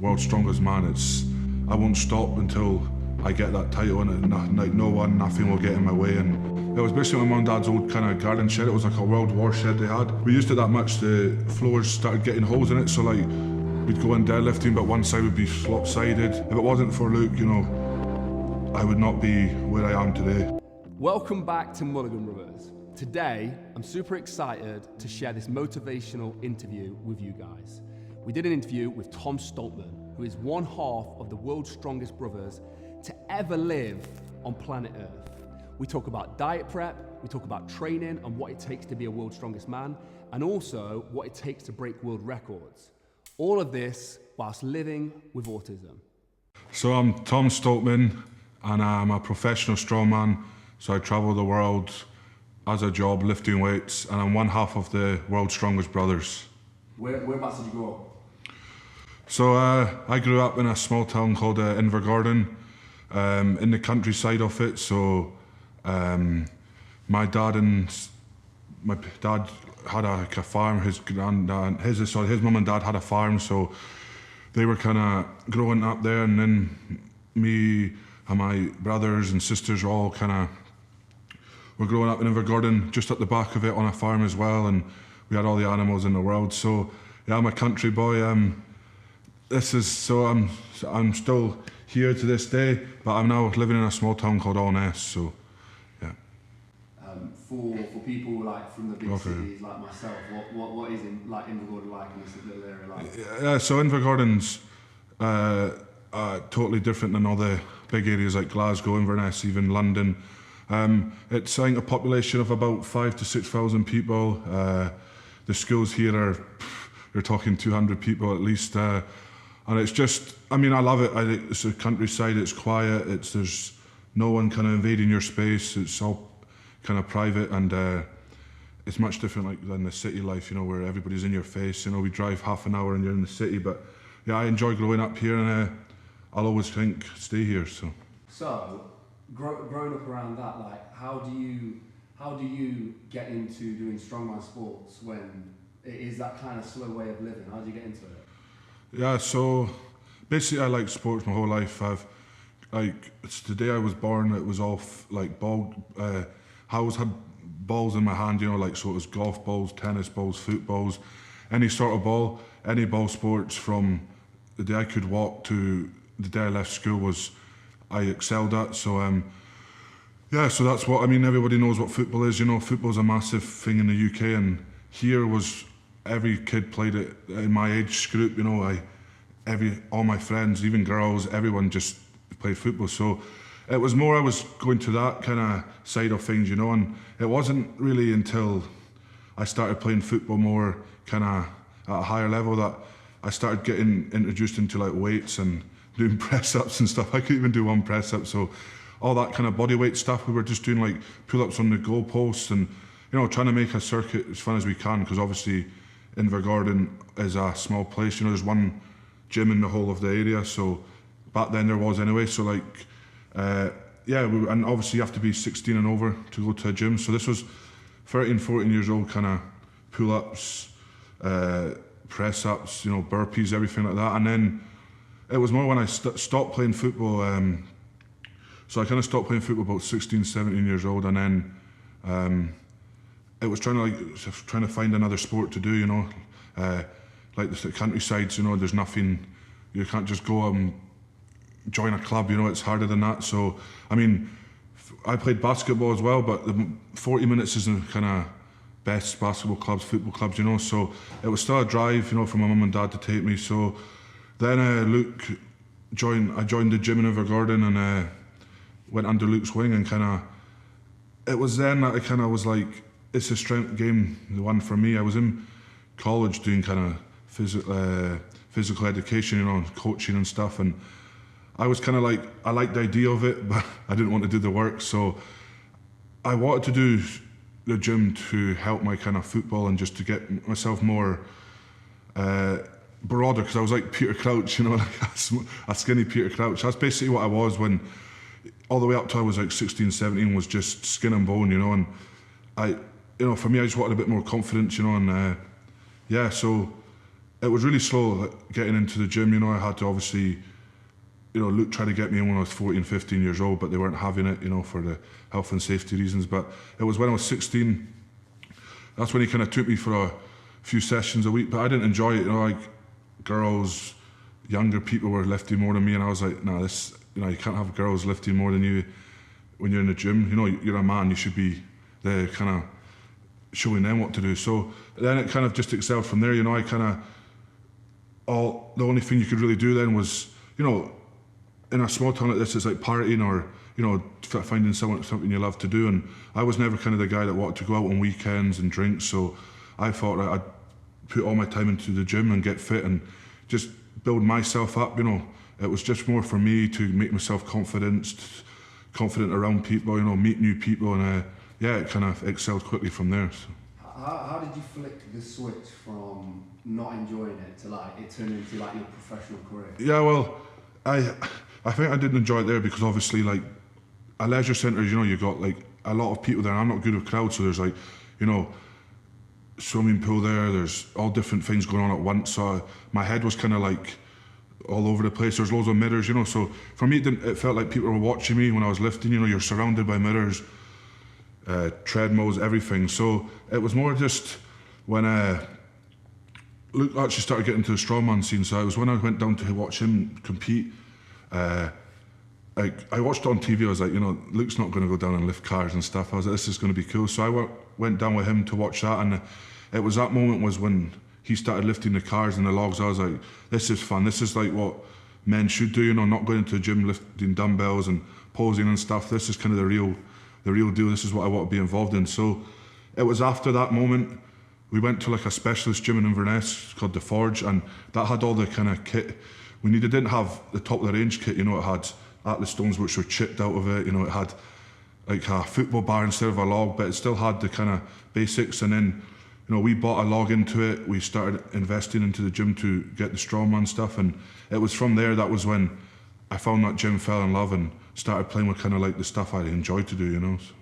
world's strongest man. I won't stop until I get that title, and nothing will get in my way. And it was basically my mum and dad's old kind of garden shed. It was like a World War shed they had. We used it that much, the floors started getting holes in it, so like we'd go in deadlifting, but one side would be lopsided. If it wasn't for Luke, I would not be where I am today. Welcome back to Mulliganbrothers. Today, I'm super excited to share this motivational interview with you guys. We did an interview with Tom Stoltman, who is one half of the world's strongest brothers to ever live on planet Earth. We talk about diet prep, we talk about training and what it takes to be a world's strongest man, and also what it takes to break world records. All of this whilst living with autism. So I'm Tom Stoltman, and I'm a professional strongman. So I travel the world as a job, lifting weights, and I'm one half of the world's strongest brothers. Whereabouts did you grow up? So I grew up in a small town called Invergordon, in the countryside of it. So my dad had a farm. His mum and dad had a farm, so they were kind of growing up there, and then me and my brothers and sisters all kind of were growing up in Invergordon, just at the back of it on a farm as well, and we had all the animals in the world. So yeah, I'm a country boy. I'm still here to this day, but I'm now living in a small town called Allness. So yeah. For people like from the big cities like myself, what is Invergordon like in this little area like? Yeah, so Invergordon's totally different than all the big areas like Glasgow, Inverness, even London. It's a population of about 5,000 to 6,000 people. The schools here you're talking 200 people at least. And it's just, I love it. It's a countryside, it's quiet, there's no one kind of invading your space, it's all kind of private, and it's much different than the city life, where everybody's in your face. We drive half an hour and you're in the city, but yeah, I enjoy growing up here, and I'll always stay here. So growing up around that, how do you get into doing strongman sports when it is that kind of slow way of living? How do you get into it? Yeah, so basically I liked sports my whole life. It's the day I was born, it was all ball. I always had balls in my hand, so it was golf balls, tennis balls, footballs, any sort of ball, any ball sports. From the day I could walk to the day I left school I excelled at. So yeah, so that's what, everybody knows what football is. Football's a massive thing in the UK, and here every kid played it in my age group. All my friends, even girls, everyone just played football. So it was more I was going to that kind of side of things, and it wasn't really until I started playing football more kind of at a higher level that I started getting introduced into weights and doing press-ups and stuff. I couldn't even do one press-up, so all that kind of body weight stuff, we were just doing pull-ups on the goalposts and trying to make a circuit as fun as we can, because obviously Invergordon is a small place. There's one gym in the whole of the area, so back then there was anyway. So and obviously you have to be 16 and over to go to a gym. So this was 13, 14 years old, kind of pull-ups, press-ups, burpees, everything like that. And then it was more when I stopped playing football. So I kind of stopped playing football about 16, 17 years old, and then it was trying to find another sport to do, like the countrysides, there's nothing, you can't just go and join a club, it's harder than that. So, I played basketball as well, but the 40 minutes isn't kind of best basketball clubs, football clubs, so it was still a drive, for my mum and dad to take me. So then I joined the gym in Invergordon, and went under Luke's wing, and it was then that I kind of was like, it's a strength game, the one for me. I was in college doing kind of physical education, coaching and stuff, and I was kind of I liked the idea of it, but I didn't want to do the work. So I wanted to do the gym to help my kind of football and just to get myself more broader, because I was like Peter Crouch, a skinny Peter Crouch. That's basically what I was when, all the way up to I was 16, 17, was just skin and bone, and for me, I just wanted a bit more confidence, and yeah, so it was really slow like, getting into the gym. You know, I had to obviously, you know, Luke tried to get me in when I was 14, 15 years old, but they weren't having it, you know, for the health and safety reasons. But it was when I was 16, that's when he kind of took me for a few sessions a week. But I didn't enjoy it, you know, like girls, younger people were lifting more than me, and I was like, nah, this, you know, you can't have girls lifting more than you when you're in the gym. You know, you're a man, you should be the kind of showing them what to do. So then it kind of just excelled from there, you know. I kind of, the only thing you could really do then was, you know, in a small town like this, it's like partying or, you know, finding something you love to do. And I was never kind of the guy that wanted to go out on weekends and drink. So I thought that I'd put all my time into the gym and get fit and just build myself up, you know. It was just more for me to make myself confident around people, you know, meet new people. And yeah, it kind of excelled quickly from there. So. How did you flick the switch from not enjoying it to like it turned into like your professional career? Yeah, well, I think I didn't enjoy it there because obviously, like, a leisure centre, you know, you got like a lot of people there. I'm not good with crowds, so there's like, you know, swimming pool there. There's all different things going on at once. So my head was kind of like all over the place. There's loads of mirrors, you know. So for me, it felt like people were watching me when I was lifting. You know, you're surrounded by mirrors, treadmills, everything. So it was more just when Luke actually started getting into the strongman scene. So it was when I went down to watch him compete. I watched it on TV. I was like, you know, Luke's not going to go down and lift cars and stuff. I was like, this is going to be cool. So I went down with him to watch that, and it was that moment was when he started lifting the cars and the logs. I was like, this is fun. This is like what men should do, you know, not going into the gym lifting dumbbells and posing and stuff. This is kind of the real deal. This is what I want to be involved in. So it was after that moment we went to like a specialist gym in Inverness called The Forge, and that had all the kind of kit we needed. It didn't have the top of the range kit, you know. It had Atlas stones which were chipped out of it, you know. It had like a football bar instead of a log, but it still had the kind of basics. And then, you know, we bought a log into it. We started investing into the gym to get the strongman stuff, and it was from there, that was when I found that gym, fell in love, and started playing with kind of like the stuff I enjoyed to do, you know. So.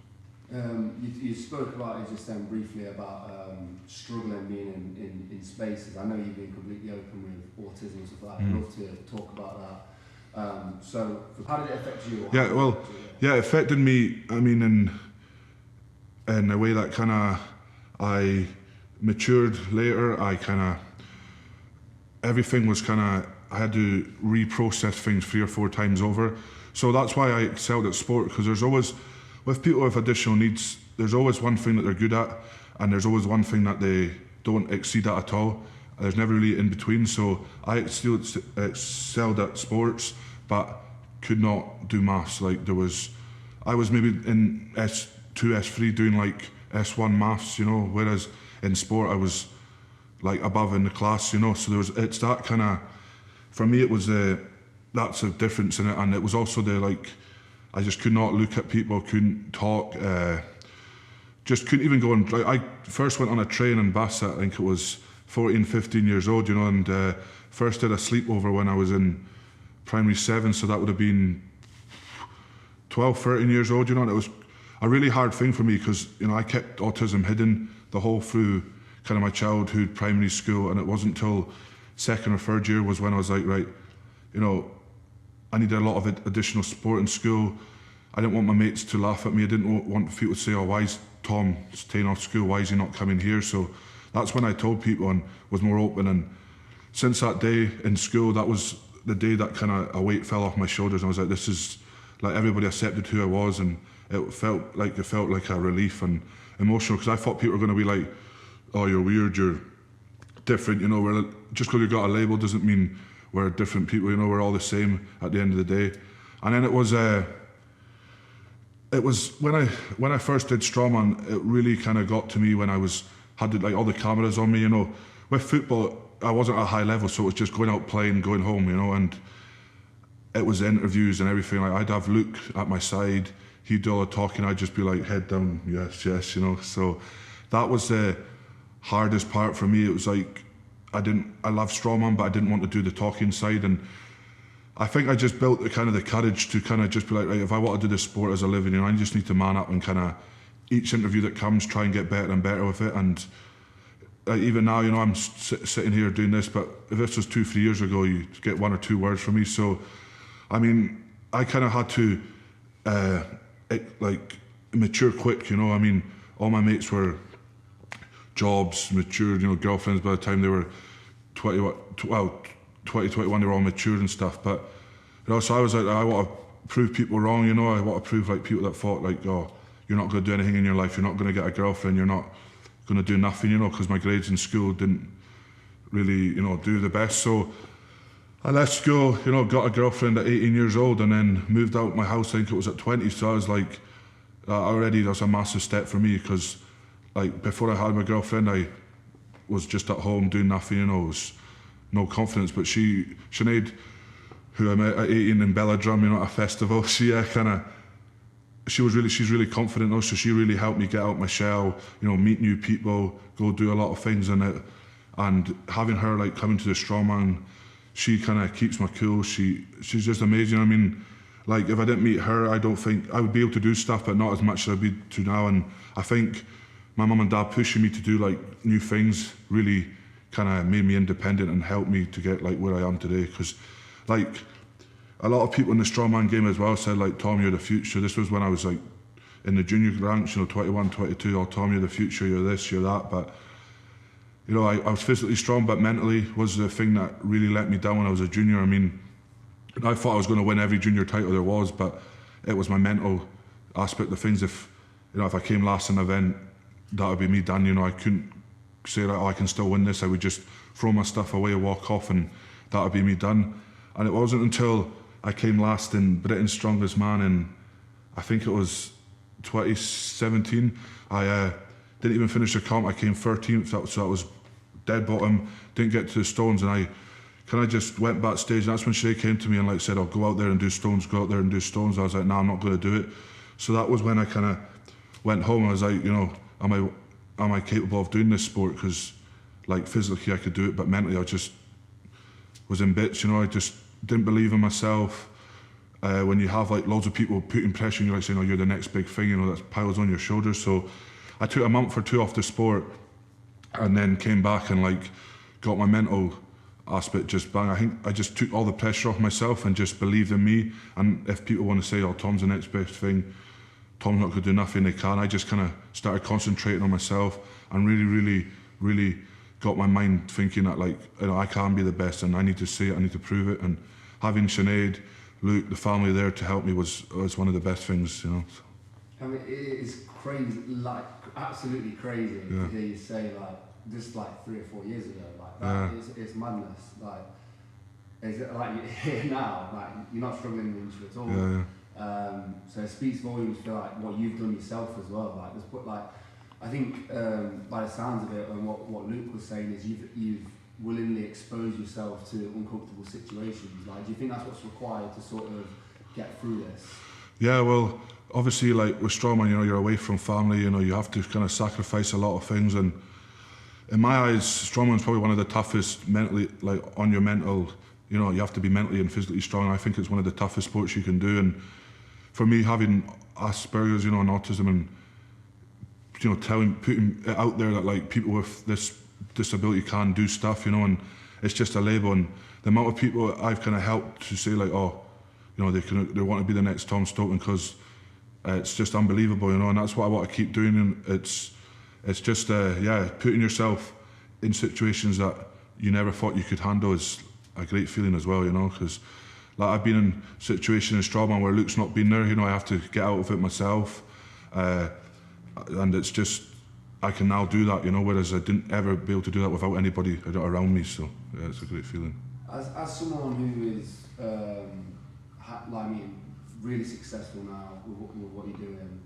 You spoke about it just then briefly about struggling being in spaces. I know you've been completely open with autism and stuff like that. I'd love to talk about that. So how did it affect you? Yeah, well, yeah, it affected me, I mean, in a way that kind of, I matured later. I kind of, everything was kind of, I had to reprocess things 3 or 4 times over. So that's why I excelled at sport, because there's always, with people with additional needs, there's always one thing that they're good at, and there's always one thing that they don't exceed at all. There's never really in between. So I excelled at sports, but could not do maths. Like I was maybe in S2, S3 doing like S1 maths, you know, whereas in sport I was like above in the class, you know. So it's that kind of, for me it was that's a difference in it. And it was also I just could not look at people, couldn't talk, just couldn't even go on. I first went on a train in Bassett, I think it was 14, 15 years old, you know, and first did a sleepover when I was in primary 7, so that would have been 12, 13 years old, you know. And it was a really hard thing for me because, you know, I kept autism hidden the whole through kind of my childhood, primary school, and it wasn't until 2nd or 3rd year was when I was like, right, you know, I needed a lot of additional support in school. I didn't want my mates to laugh at me. I didn't want people to say, oh, why is Tom staying off school? Why is he not coming here? So that's when I told people and was more open. And since that day in school, that was the day that kind of a weight fell off my shoulders. And I was like, this is, like, everybody accepted who I was, and it felt like a relief and emotional, because I thought people were going to be like, oh, you're weird, you're different, you know. Just because you got a label doesn't mean we're different people, you know. We're all the same at the end of the day. And then it was when I first did strongman, it really kind of got to me when I had like all the cameras on me, you know. With football, I wasn't at a high level, so it was just going out playing, going home, you know. And it was interviews and everything. Like, I'd have Luke at my side, he'd do all the talking, I'd just be like, head down, yes, yes, you know. So that was the hardest part for me. It was like, I love strongman, but I didn't want to do the talking side. And I think I just built the courage to kind of just be like, right, if I want to do this sport as a living, you know, I just need to man up and kind of each interview that comes, try and get better and better with it. And like even now, you know, I'm sitting here doing this, but if this was 2-3 years ago, you get 1 or 2 words from me. So, I mean, I kind of had to like mature quick, you know. I mean, all my mates were jobs, matured, you know, girlfriends by the time they were 20, 21, they were all matured and stuff. But, you know, so I was like, I want to prove people wrong, you know. I want to prove like people that thought like, oh, you're not going to do anything in your life, you're not going to get a girlfriend, you're not going to do nothing, you know, because my grades in school didn't really, you know, do the best. So I left school, you know, got a girlfriend at 18 years old and then moved out my house, I think it was at 20. So I was like, already that's a massive step for me, because like before I had my girlfriend, I was just at home doing nothing, you know, was no confidence. But Sinead, who I met at 18 in Belladrum, you know, at a festival, she's really confident though, so she really helped me get out my shell, you know, meet new people, go do a lot of things in it. And having her like coming to the strongman, she kind of keeps my cool. She's just amazing. I mean, like if I didn't meet her, I don't think I would be able to do stuff, but not as much as I'd be to now. And I think my mum and dad pushing me to do like new things really kind of made me independent and helped me to get like where I am today. Because like a lot of people in the strongman game as well said like, Tom, you're the future. This was when I was like in the junior ranks, you know, 21, 22, oh Tom, you're the future, you're this, you're that. But you know, I was physically strong, but mentally was the thing that really let me down when I was a junior. I mean, I thought I was going to win every junior title there was, but it was my mental aspect of things. If, you know, if I came last in an event, that would be me done. You know, I couldn't say that, oh, I can still win this. I would just throw my stuff away, walk off, and that would be me done. And it wasn't until I came last in Britain's Strongest Man in, I think it was 2017. I didn't even finish the comp. I came 13th, so that was dead bottom. Didn't get to the stones, and I just went backstage. And that's when Shay came to me and like said, "Oh, go out there and do stones. Go out there and do stones." I was like, "No, I'm not going to do it." So that was when I kind of went home. I was like, you know, am I capable of doing this sport? Because like physically I could do it, but mentally I just was in bits. You know, I just didn't believe in myself. When you have like loads of people putting pressure on you, like saying, "Oh, you're the next big thing," you know, that piles on your shoulders. So I took a month or 2 off the sport, and then came back and like got my mental aspect just bang. I think I just took all the pressure off myself and just believed in me. And if people want to say, "Oh, Tom's the next best thing, Tom's not going to do nothing," they can. I just kind of started concentrating on myself and really got my mind thinking that like, you know, I can be the best and I need to say it, I need to prove it. And having Sinead, Luke, the family there to help me was one of the best things, you know. I mean, it is crazy, like absolutely crazy to hear you say like, just like 3 or 4 years ago, like that it's madness. Like, is it like you're here now, like you're not struggling in the industry at all. So it speaks volumes for like what you've done yourself as well. Like, just put like, I think by the sounds of it and what Luke was saying is you've willingly exposed yourself to uncomfortable situations. Like, do you think that's what's required to sort of get through this? Yeah, well, obviously, like with strongman, you know, you're away from family. You know, you have to kind of sacrifice a lot of things. And in my eyes, strongman's probably one of the toughest mentally, like on your mental. You know, you have to be mentally and physically strong. I think it's one of the toughest sports you can do. And for me, having Asperger's, you know, and autism, and you know, putting it out there that like people with this disability can do stuff, you know, and it's just a label. And the amount of people I've kind of helped to say like, oh, you know, they want to be the next Tom Stoltman, because it's just unbelievable, you know, and that's what I want to keep doing. And it's just putting yourself in situations that you never thought you could handle is a great feeling as well, you know, because like I've been in situations in strongman where Luke's not been there, you know, I have to get out of it myself, and it's just, I can now do that, you know, whereas I didn't ever be able to do that without anybody around me. So yeah, it's a great feeling. As someone who is like, I mean, really successful now with what you're doing,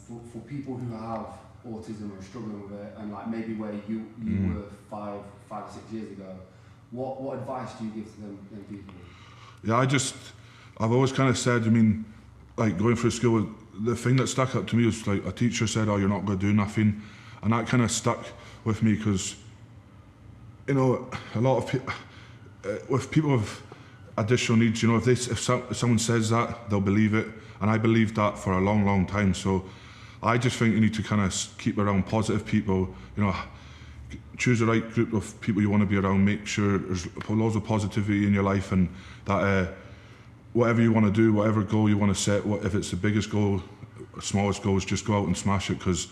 for people who have autism or struggling with it, and like maybe where you were 5 or 6 years ago, what advice do you give to them people? Yeah, I've always kind of said, I mean, like going through school, the thing that stuck up to me was like a teacher said, "Oh, you're not going to do nothing," and that kind of stuck with me, because you know, a lot of people with people with additional needs, you know, if someone says that, they'll believe it, and I believed that for a long time. So I just think you need to kind of keep around positive people. You know, choose the right group of people you want to be around. Make sure there's loads of positivity in your life, and that whatever you want to do, whatever goal you want to set, if it's the biggest goal, smallest goals, just go out and smash it. Because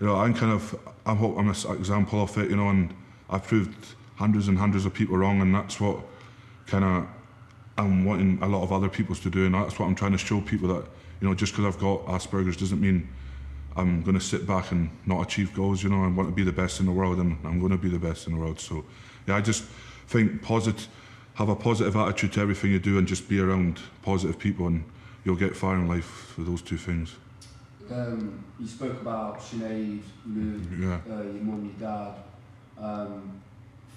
I'm an example of it, and I've proved hundreds and hundreds of people wrong, and that's what I'm wanting a lot of other people to do, and that's what I'm trying to show people, that just because I've have got Asperger's doesn't mean I'm going to sit back and not achieve goals. I want to be the best in the world, and I'm going to be the best in the world. So yeah, I just think have a positive attitude to everything you do, and just be around positive people, and you'll get far in life with those two things. You spoke about Sinead, Luke, Yeah. Your mum, your dad.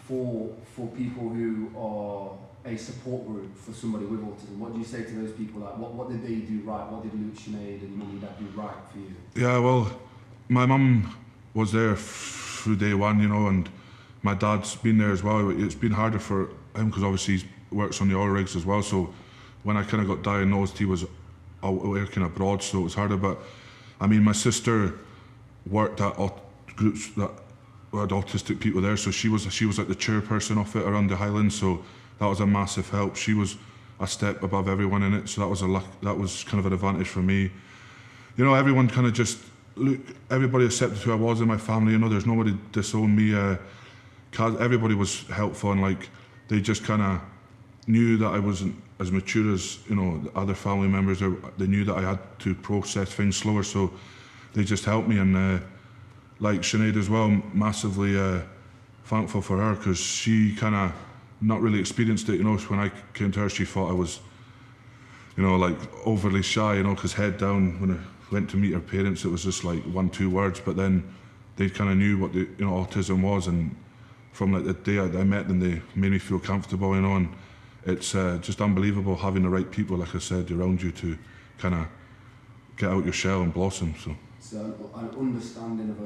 For people who are a support group for somebody with autism, what do you say to those people? Like, what did they do right? What did Luke, Sinead, and your mum and dad do right for you? Yeah, well, my mum was there through day one, and my dad's been there as well. It's been harder for him because obviously he works on the oil rigs as well. So when I kind of got diagnosed, he was working abroad, so it was harder. But I mean, my sister worked at groups that had autistic people there, so she was like the chairperson of it around the Highlands. So that was a massive help. She was a step above everyone in it, so that was kind of an advantage for me. Everyone kind of just everybody accepted who I was in my family. There's nobody disowned me. Everybody was helpful, and they just kind of knew that I wasn't as mature as the other family members. They knew that I had to process things slower, so they just helped me. And like Sinead as well, massively thankful for her, because she kind of not really experienced it. When I came to her, she thought I was, overly shy. Because head down, when I went to meet her parents, it was just like 1-2 words. But then they kind of knew what the autism was, and from the day I met them, they made me feel comfortable. And it's just unbelievable having the right people, like I said, around you to kind of get out your shell and blossom. So an understanding of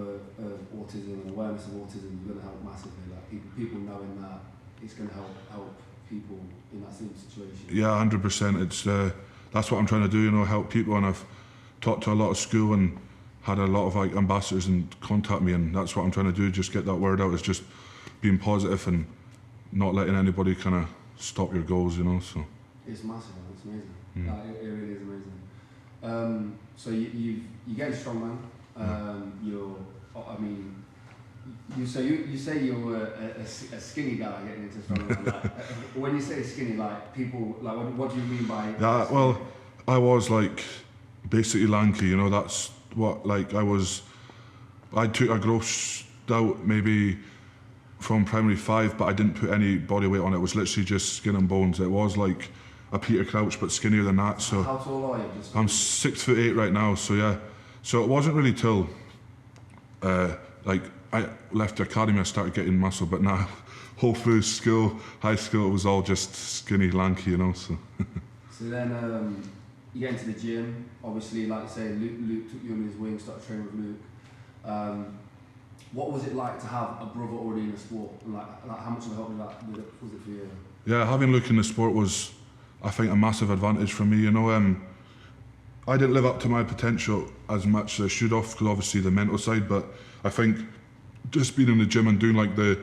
autism and awareness of autism is going to help massively. Like people knowing that it's going to help people in that same situation. Yeah, 100%. It's that's what I'm trying to do. Help people, and I've talked to a lot of school and had a lot of ambassadors and contact me, and that's what I'm trying to do. Just get that word out. It's just being positive and not letting anybody kind of stop your goals. So it's massive. It's amazing. It really is amazing. So you get a strong man. You say you're a skinny guy getting into strongman. When you say skinny, people what do you mean by? Yeah, well, I was basically lanky. That's what I was. I took a gross out maybe from primary 5, but I didn't put any body weight on it. It was literally just skin and bones. It was like a Peter Crouch, but skinnier than that. So how tall are you? I'm 6'8" right now. So yeah, so it wasn't really till I left the academy I started getting muscle, but now whole through high school, it was all just skinny, lanky, So. So then you get into the gym. Obviously, like you say, Luke took you under his wing, started training with Luke. What was it like to have a brother already in the sport? And how much of a help was it for you? Yeah, having Luke in the sport was, I think, a massive advantage for me. I didn't live up to my potential as much as I should have, because obviously the mental side, but I think just being in the gym and doing the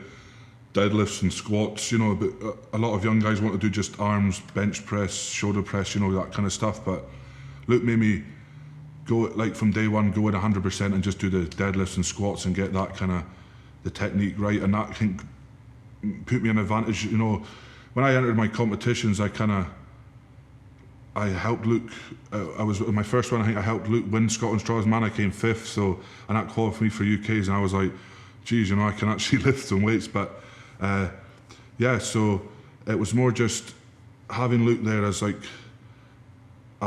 deadlifts and squats, but a lot of young guys want to do just arms, bench press, shoulder press, that kind of stuff. But Luke made me go from day one, go in 100% and just do the deadlifts and squats and get that kind of the technique right, and that can put me an advantage. When I entered my competitions, I helped Luke. I was my first one. I think I helped Luke win Scotland's Strongest Man. I came 5th, and that qualified me for UK's, and I was like, geez, I can actually lift some weights. But yeah, so it was more just having Luke there as a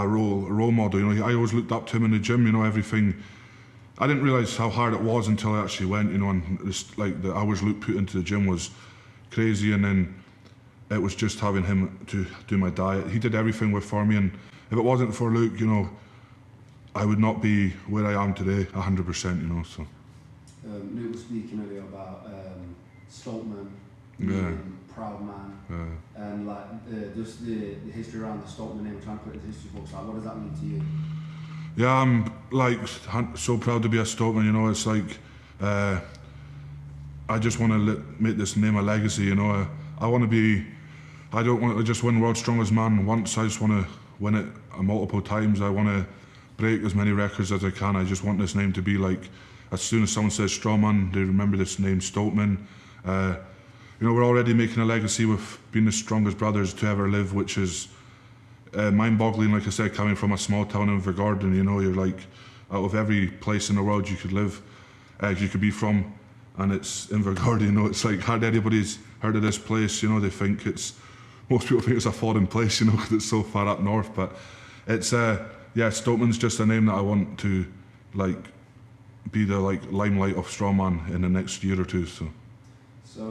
role model. I always looked up to him in the gym. Everything. I didn't realise how hard it was until I actually went. And just the hours Luke put into the gym was crazy. And then it was just having him to do my diet. He did everything for me, and if it wasn't for Luke, I would not be where I am today, 100%. So. Luke was speaking earlier about Stoltman, proud man, and just the history around the Stoltman name. Trying to put it into history books. What does that mean to you? Yeah, I'm so proud to be a Stoltman. It's I just want to make this name a legacy, you know. I want to be, I don't want to just win World's Strongest Man once, I just want to win it multiple times. I want to break as many records as I can. I just want this name to be like, as soon as someone says Strongman, they remember this name, Stoltman. You know, we're already making a legacy with being the strongest brothers to ever live, which is mind-boggling, like I said, coming from a small town in Invergordon. You know, you're like, out of every place in the world you could live, you could be from, and it's Invergordon, you know, it's like hardly anybody's heard of this place, you know, they think most people think it's a foreign place, you know, because it's so far up north, but it's, yeah, Stoltman's just a name that I want to, like, be the, like, limelight of strongman in the next year or two, so. So,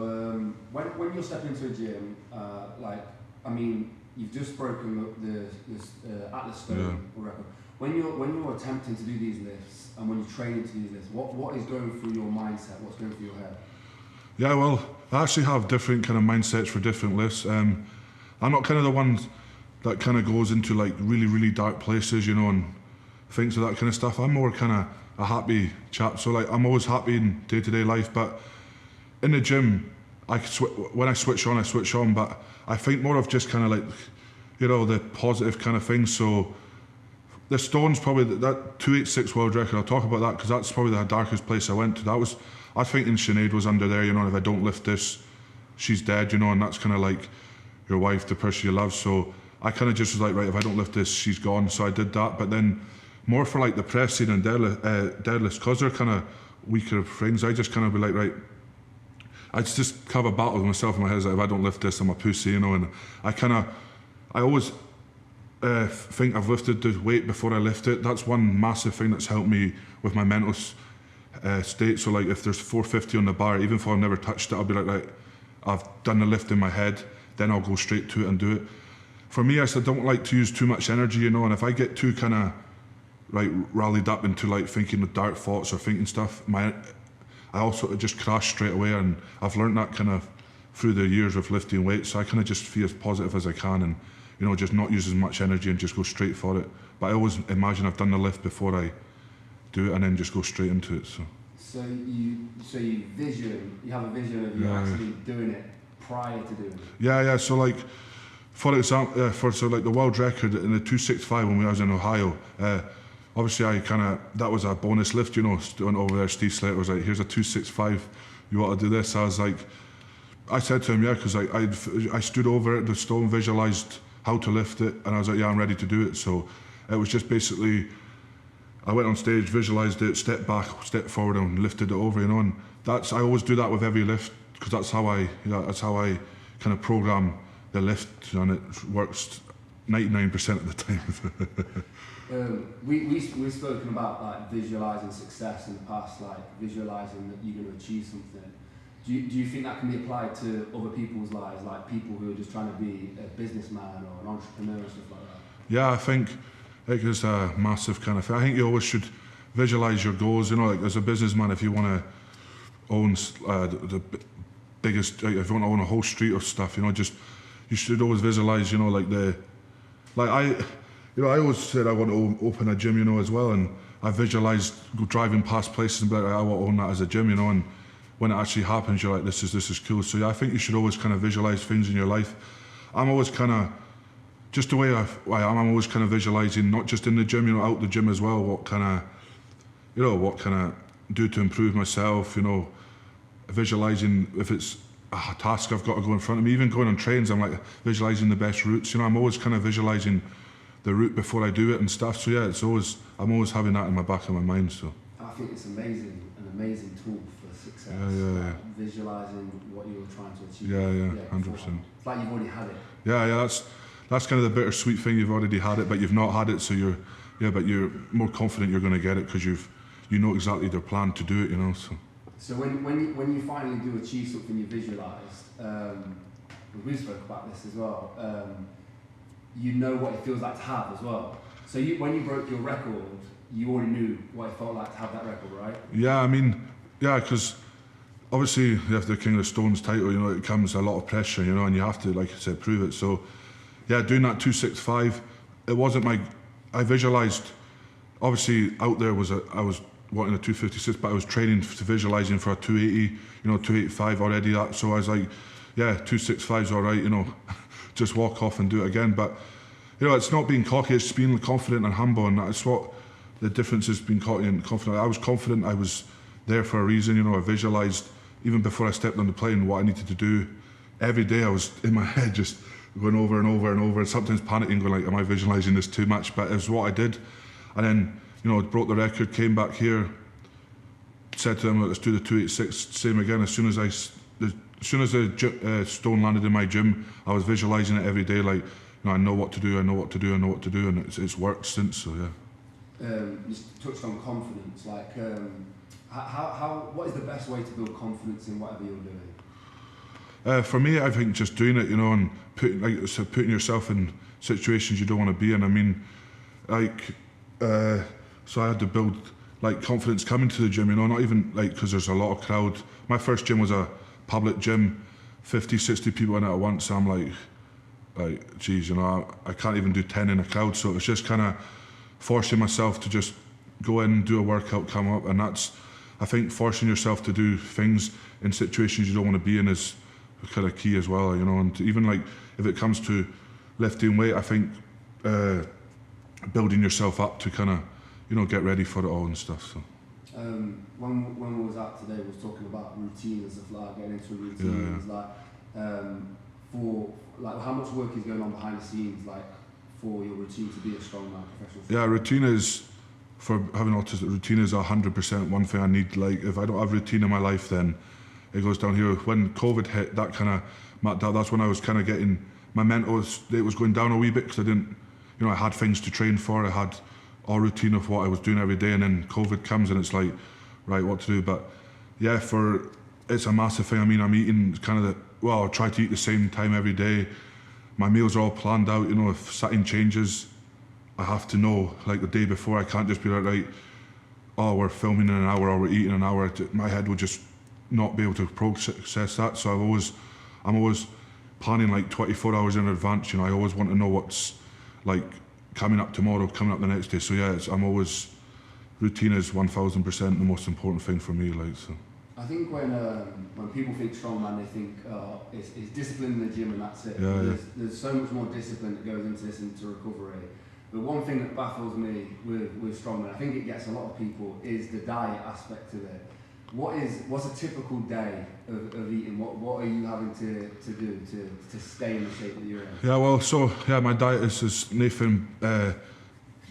when you're stepping into a gym, like, I mean, you've just broken this Atlas Stone record. When you're attempting to do these lifts and when you're training to do these lifts, what is going through your mindset? What's going through your head? Yeah, well, I actually have different kind of mindsets for different lifts. I'm not kind of the one that kind of goes into like really, really dark places, you know, and thinks of that kind of stuff. I'm more kind of a happy chap. So like, I'm always happy in day-to-day life, but in the gym, when I switch on, I switch on, but I think more of just kind of like, you know, the positive kind of things. So the Stone's probably that 286 world record. I'll talk about that because that's probably the darkest place I went to. I was thinking Sinead was under there, you know, and if I don't lift this, she's dead, you know, and that's kind of like your wife, the person you love. So I kind of just was like, right, if I don't lift this, she's gone. So I did that. But then more for like the pressing and deadlifts, because they're kind of weaker things, I just kind of be like, right, I just have a battle with myself in my head, like, if I don't lift this, I'm a pussy, you know, and I always think I've lifted the weight before I lift it. That's one massive thing that's helped me with my mental state. So like if there's 450 on the bar, even if I've never touched it, I'll be like, right, I've done the lift in my head, then I'll go straight to it and do it. For me, I don't like to use too much energy, you know, and if I get too kind of like rallied up into like thinking of dark thoughts or thinking stuff, I also just crash straight away, and I've learned that kind of through the years of lifting weights. So I kind of just feel as positive as I can, and you know, just not use as much energy and just go straight for it. But I always imagine I've done the lift before I do it, and then just go straight into it. So you have a vision of you actually doing it prior to doing it. Yeah. So like, for example, like the world record in the 265 when I was in Ohio. Obviously, that was a bonus lift, you know. Went over there, Steve Slater was like, here's a 265, you want to do this? I said to him, yeah, because I stood over it, the stone, visualised how to lift it, and I was like, yeah, I'm ready to do it. So it was just basically, I went on stage, visualised it, stepped back, stepped forward, and lifted it over, you know. And I always do that with every lift, because that's how I kind of program the lift, and it works 99% of the time. We've spoken about like visualizing success in the past, like visualizing that you're going to achieve something. Do you think that can be applied to other people's lives, like people who are just trying to be a businessman or an entrepreneur and stuff like that? Yeah, I think it is a massive kind of thing. I think you always should visualize your goals. You know, like as a businessman, if you want to own the biggest, like if you want to own a whole street of stuff, you know, you should always visualize. You know, I always said I want to open a gym, you know, as well, and I visualised driving past places and be like, I want to own that as a gym, you know, and when it actually happens, you're like, this is cool. So yeah, I think you should always kind of visualise things in your life. I'm always kind of, just the way I am, I'm always kind of visualising, not just in the gym, you know, out the gym as well, what can I do to improve myself, you know, visualising if it's a task I've got to go in front of me, even going on trains, I'm like visualising the best routes, you know, I'm always kind of visualising the route before I do it and stuff. So yeah, I'm always having that in my back of my mind. So I think it's an amazing tool for success. Yeah. Visualizing what you were trying to achieve. Yeah, 100%. It's like you've already had it. Yeah, that's kind of the bittersweet thing. You've already had it, but you've not had it. So but you're more confident you're going to get it because you know exactly their plan to do it. You know. So when you finally do achieve something you visualized, we spoke about this as well. You know what it feels like to have as well. So when you broke your record, you already knew what it felt like to have that record, right? Yeah, I mean, yeah, because obviously you have the King of the Stones title, you know, it comes a lot of pressure, you know, and you have to, like I said, prove it. So yeah, doing that 265, it wasn't I visualised, obviously out there I was wanting a 256, but I was training to visualising for a 280, 285 already. So I was like, yeah, 265's all right, just walk off and do it again. But, it's not being cocky, it's being confident and humble, and that's what the difference is, being cocky and confident. I was confident, I was there for a reason, I visualised, even before I stepped on the plane, what I needed to do. Every day I was in my head just going over and over and over, and sometimes panicking, going like, am I visualising this too much? But it was what I did. And then, broke the record, came back here, said to them, let's do the 286, same again. As soon as the stone landed in my gym, I was visualising it every day, like, I know what to do, and it's worked since, so yeah. You touched on confidence, like, what is the best way to build confidence in whatever you're doing? For me, I think just doing it, and putting yourself in situations you don't want to be in. I mean, so I had to build confidence coming to the gym, not even because there's a lot of crowd. My first gym was a public gym, 50, 60 people in it at once. I'm like, geez, I can't even do 10 in a crowd. So it was just kind of forcing myself to just go in, do a workout, come up, and that's, I think, forcing yourself to do things in situations you don't want to be in is kind of key as well, and even if it comes to lifting weight, I think building yourself up to kind of, get ready for it all and stuff. So. When we was out today, we was talking about routine and stuff like getting into a routine. Yeah. How much work is going on behind the scenes, for your routine to be a strongman professional? Yeah, routine is, for having autism, routine is 100% one thing I need. If I don't have routine in my life, then it goes down here. When COVID hit, that kind of mapped out. That's when I was kind of getting, my mental state was going down a wee bit, because I didn't, I had things to train for. I had all routine of what I was doing every day, and then COVID comes and it's like, right, what to do? But yeah, it's a massive thing. I mean, I'm eating I try to eat the same time every day. My meals are all planned out. If something changes, I have to know, the day before. I can't just be like, right, oh, we're filming in an hour or we're eating an hour. My head will just not be able to process that. So I'm always planning 24 hours in advance. I always want to know what's coming up tomorrow, coming up the next day. So yeah, routine is 1000% the most important thing for me. So. I think when people think strongman, they think it's discipline in the gym and that's it. Yeah, there's so much more discipline that goes into this, into recovery. But one thing that baffles me with strongman, I think it gets a lot of people, is the diet aspect of it. What's a typical day of eating? What are you having to do to stay in the shape that you're in? Yeah, well, my diet is Nathan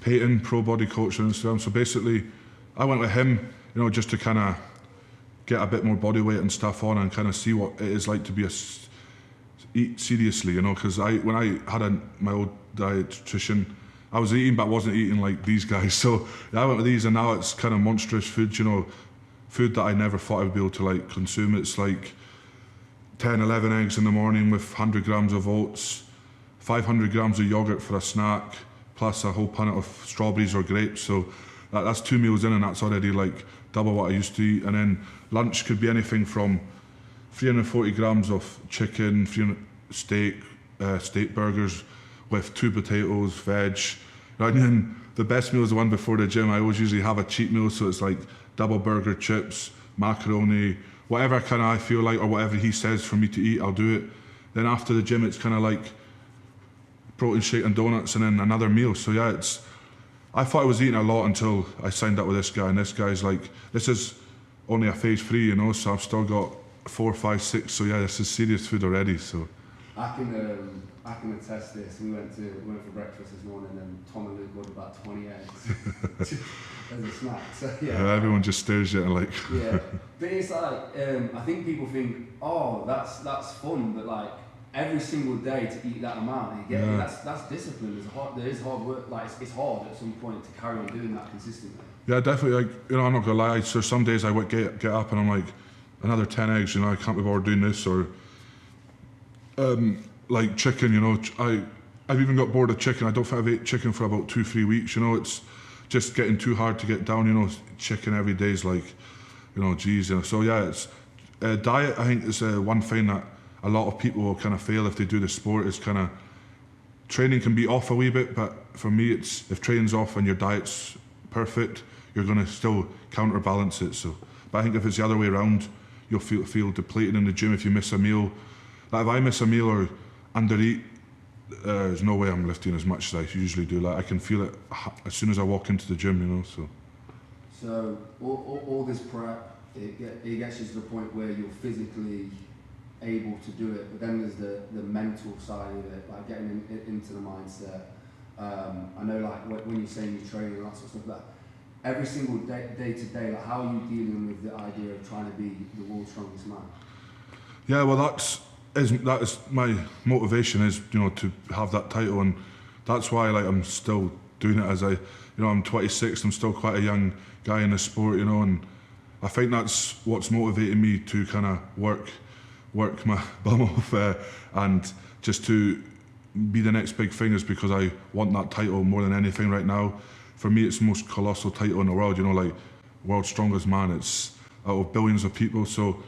Payton, pro body coach on Instagram. So basically, I went with him, just to kind of get a bit more body weight and stuff on, and kind of see what it is like to eat seriously, because when I had my old dietitian, I was eating, but I wasn't eating like these guys. So yeah, I went with these, and now it's kind of monstrous food, food that I never thought I would be able to consume. It's 10, 11 eggs in the morning with 100 grams of oats, 500 grams of yogurt for a snack, plus a whole punnet of strawberries or grapes. So that's 2 meals in, and that's already double what I used to eat. And then lunch could be anything from 340 grams of chicken, steak burgers with 2 potatoes, veg. And then the best meal is the one before the gym. I always usually have a cheat meal, so it's double burger, chips, macaroni, whatever I feel like, or whatever he says for me to eat, I'll do it. Then after the gym, it's protein shake and donuts, and then another meal. So yeah, I thought I was eating a lot until I signed up with this guy, and this guy's this is only a phase 3, so I've still got 4, 5, 6. So yeah, this is serious food already. So I can attest this. We went for breakfast this morning, and Tom and Luke ordered about 20 eggs as a snack. So yeah, everyone just stares at it yeah, but it's I think people think, oh, that's fun, but every single day to eat that amount, that's discipline. There is hard work. It's hard at some point to carry on doing that consistently. Yeah, definitely. I'm not gonna lie. So some days I would get up and I'm another 10 eggs. I can't be bothered doing this. Or chicken. I've even got bored of chicken. I don't think I've ate chicken for about 2-3 weeks. It's just getting too hard to get down. Chicken every day is geez. So yeah, it's diet. I think is one thing that a lot of people will kind of fail if they do the sport. Is kind of training can be off a wee bit, but for me, it's if training's off and your diet's perfect, you're going to still counterbalance it. So, but I think if it's the other way around, you'll feel depleted in the gym if you miss a meal. Like if I miss a meal or undereat, there's no way I'm lifting as much as I usually do. Like I can feel it as soon as I walk into the gym, you know. So all this prep, it gets you to the point where you're physically able to do it, but then there's the mental side of it, like getting into the mindset. I know, like when you're saying you're training and that sort of stuff, like every single day to day, like how are you dealing with the idea of trying to be the world's strongest man? Yeah, well, that is my motivation, is, you know, to have that title, and that's why like I'm still doing it. As I'm 26, I'm still quite a young guy in the sport, you know, and I think that's what's motivating me to kind of work my bum off and just to be the next big thing, is because I want that title more than anything right now. For me, it's the most colossal title in the world, you know, like world's strongest man. It's out of billions of people. So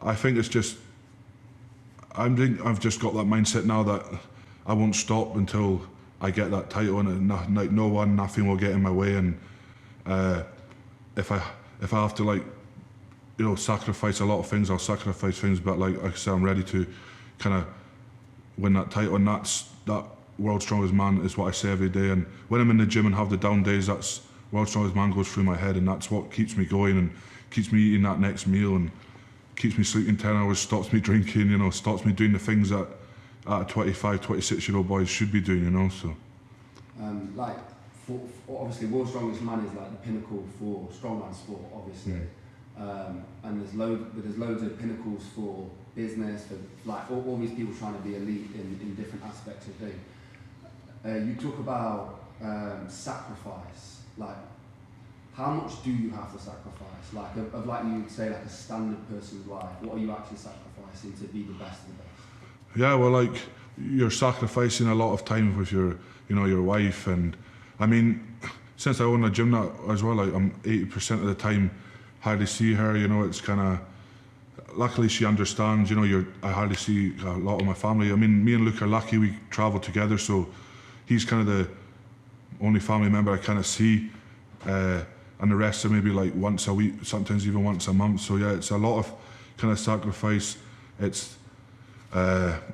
I think it's just, I've just got that mindset now that I won't stop until I get that title, and like nothing will get in my way. And if I have to, like, you know, sacrifice a lot of things, I'll sacrifice things. But like I said, I'm ready to kind of win that title, and that world's strongest man is what I say every day. And when I'm in the gym and have the down days, that's world's strongest man goes through my head, and that's what keeps me going and keeps me eating that next meal and keeps me sleeping 10 hours, stops me drinking, you know, stops me doing the things that a 25, 26-year-old boys should be doing, you know. So like for obviously world's strongest man is like the pinnacle for strongman sport, obviously. And there's loads of pinnacles for business, for like all these people trying to be elite in different aspects of things. You talk about sacrifice, like how much do you have to sacrifice? Like of like you would say, like a standard person's life, what are you actually sacrificing to be the best of the best? yeah, well, like you're sacrificing a lot of time with your wife, and I mean, since I own a gym now as well, like I'm 80% of the time hardly see her, you know. It's kind of, luckily she understands, you know, I hardly see a lot of my family. I mean, me and Luke are lucky, we travel together, so he's kind of the only family member I kind of see, and the rest are maybe like once a week, sometimes even once a month. So yeah, it's a lot of kind of sacrifice. It's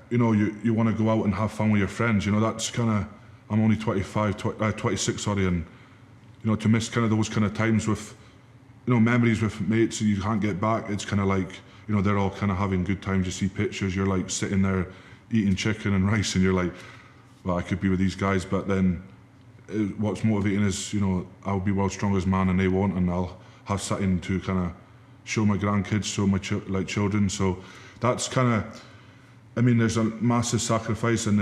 you know, you want to go out and have fun with your friends, you know. That's kind of, I'm only 26, sorry, and you know, to miss kind of those kind of times with, you know, memories with mates that you can't get back. It's kind of like, you know, they're all kind of having good times. You see pictures, you're like sitting there eating chicken and rice, and you're like, well, I could be with these guys. But then what's motivating is, you know, I'll be world's strongest man and they won't, and I'll have something to kind of show my grandkids, show my children. So that's kind of, I mean, there's a massive sacrifice, and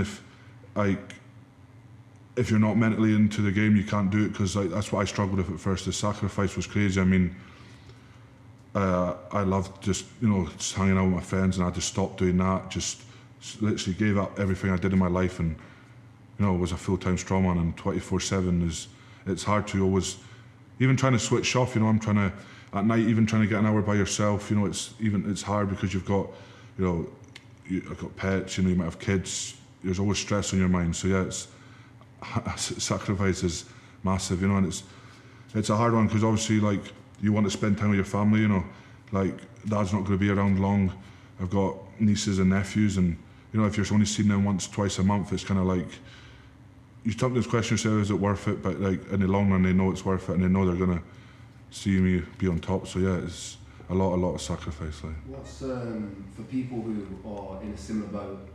if you're not mentally into the game, you can't do it, because like, that's what I struggled with at first. The sacrifice was crazy. I mean, I loved just, you know, just hanging out with my friends, and I just stopped doing that. Just literally gave up everything I did in my life, and you know, was a full-time strongman, and 24/7 it's hard to always, even trying to switch off. You know, I'm trying to at night, even trying to get an hour by yourself. You know, it's hard because you've got, you know, I've got pets. You know, you might have kids. There's always stress on your mind. So yeah, sacrifice is massive, you know, and it's a hard one, because obviously, like, you want to spend time with your family, you know, like dad's not going to be around long. I've got nieces and nephews, and you know, if you're only seeing them once, twice a month, it's kind of like, you sometimes question yourself, is it worth it? But like in the long run, they know it's worth it, and they know they're going to see me be on top. So yeah, it's a lot of sacrifice. Like, what's for people who are in a similar boat,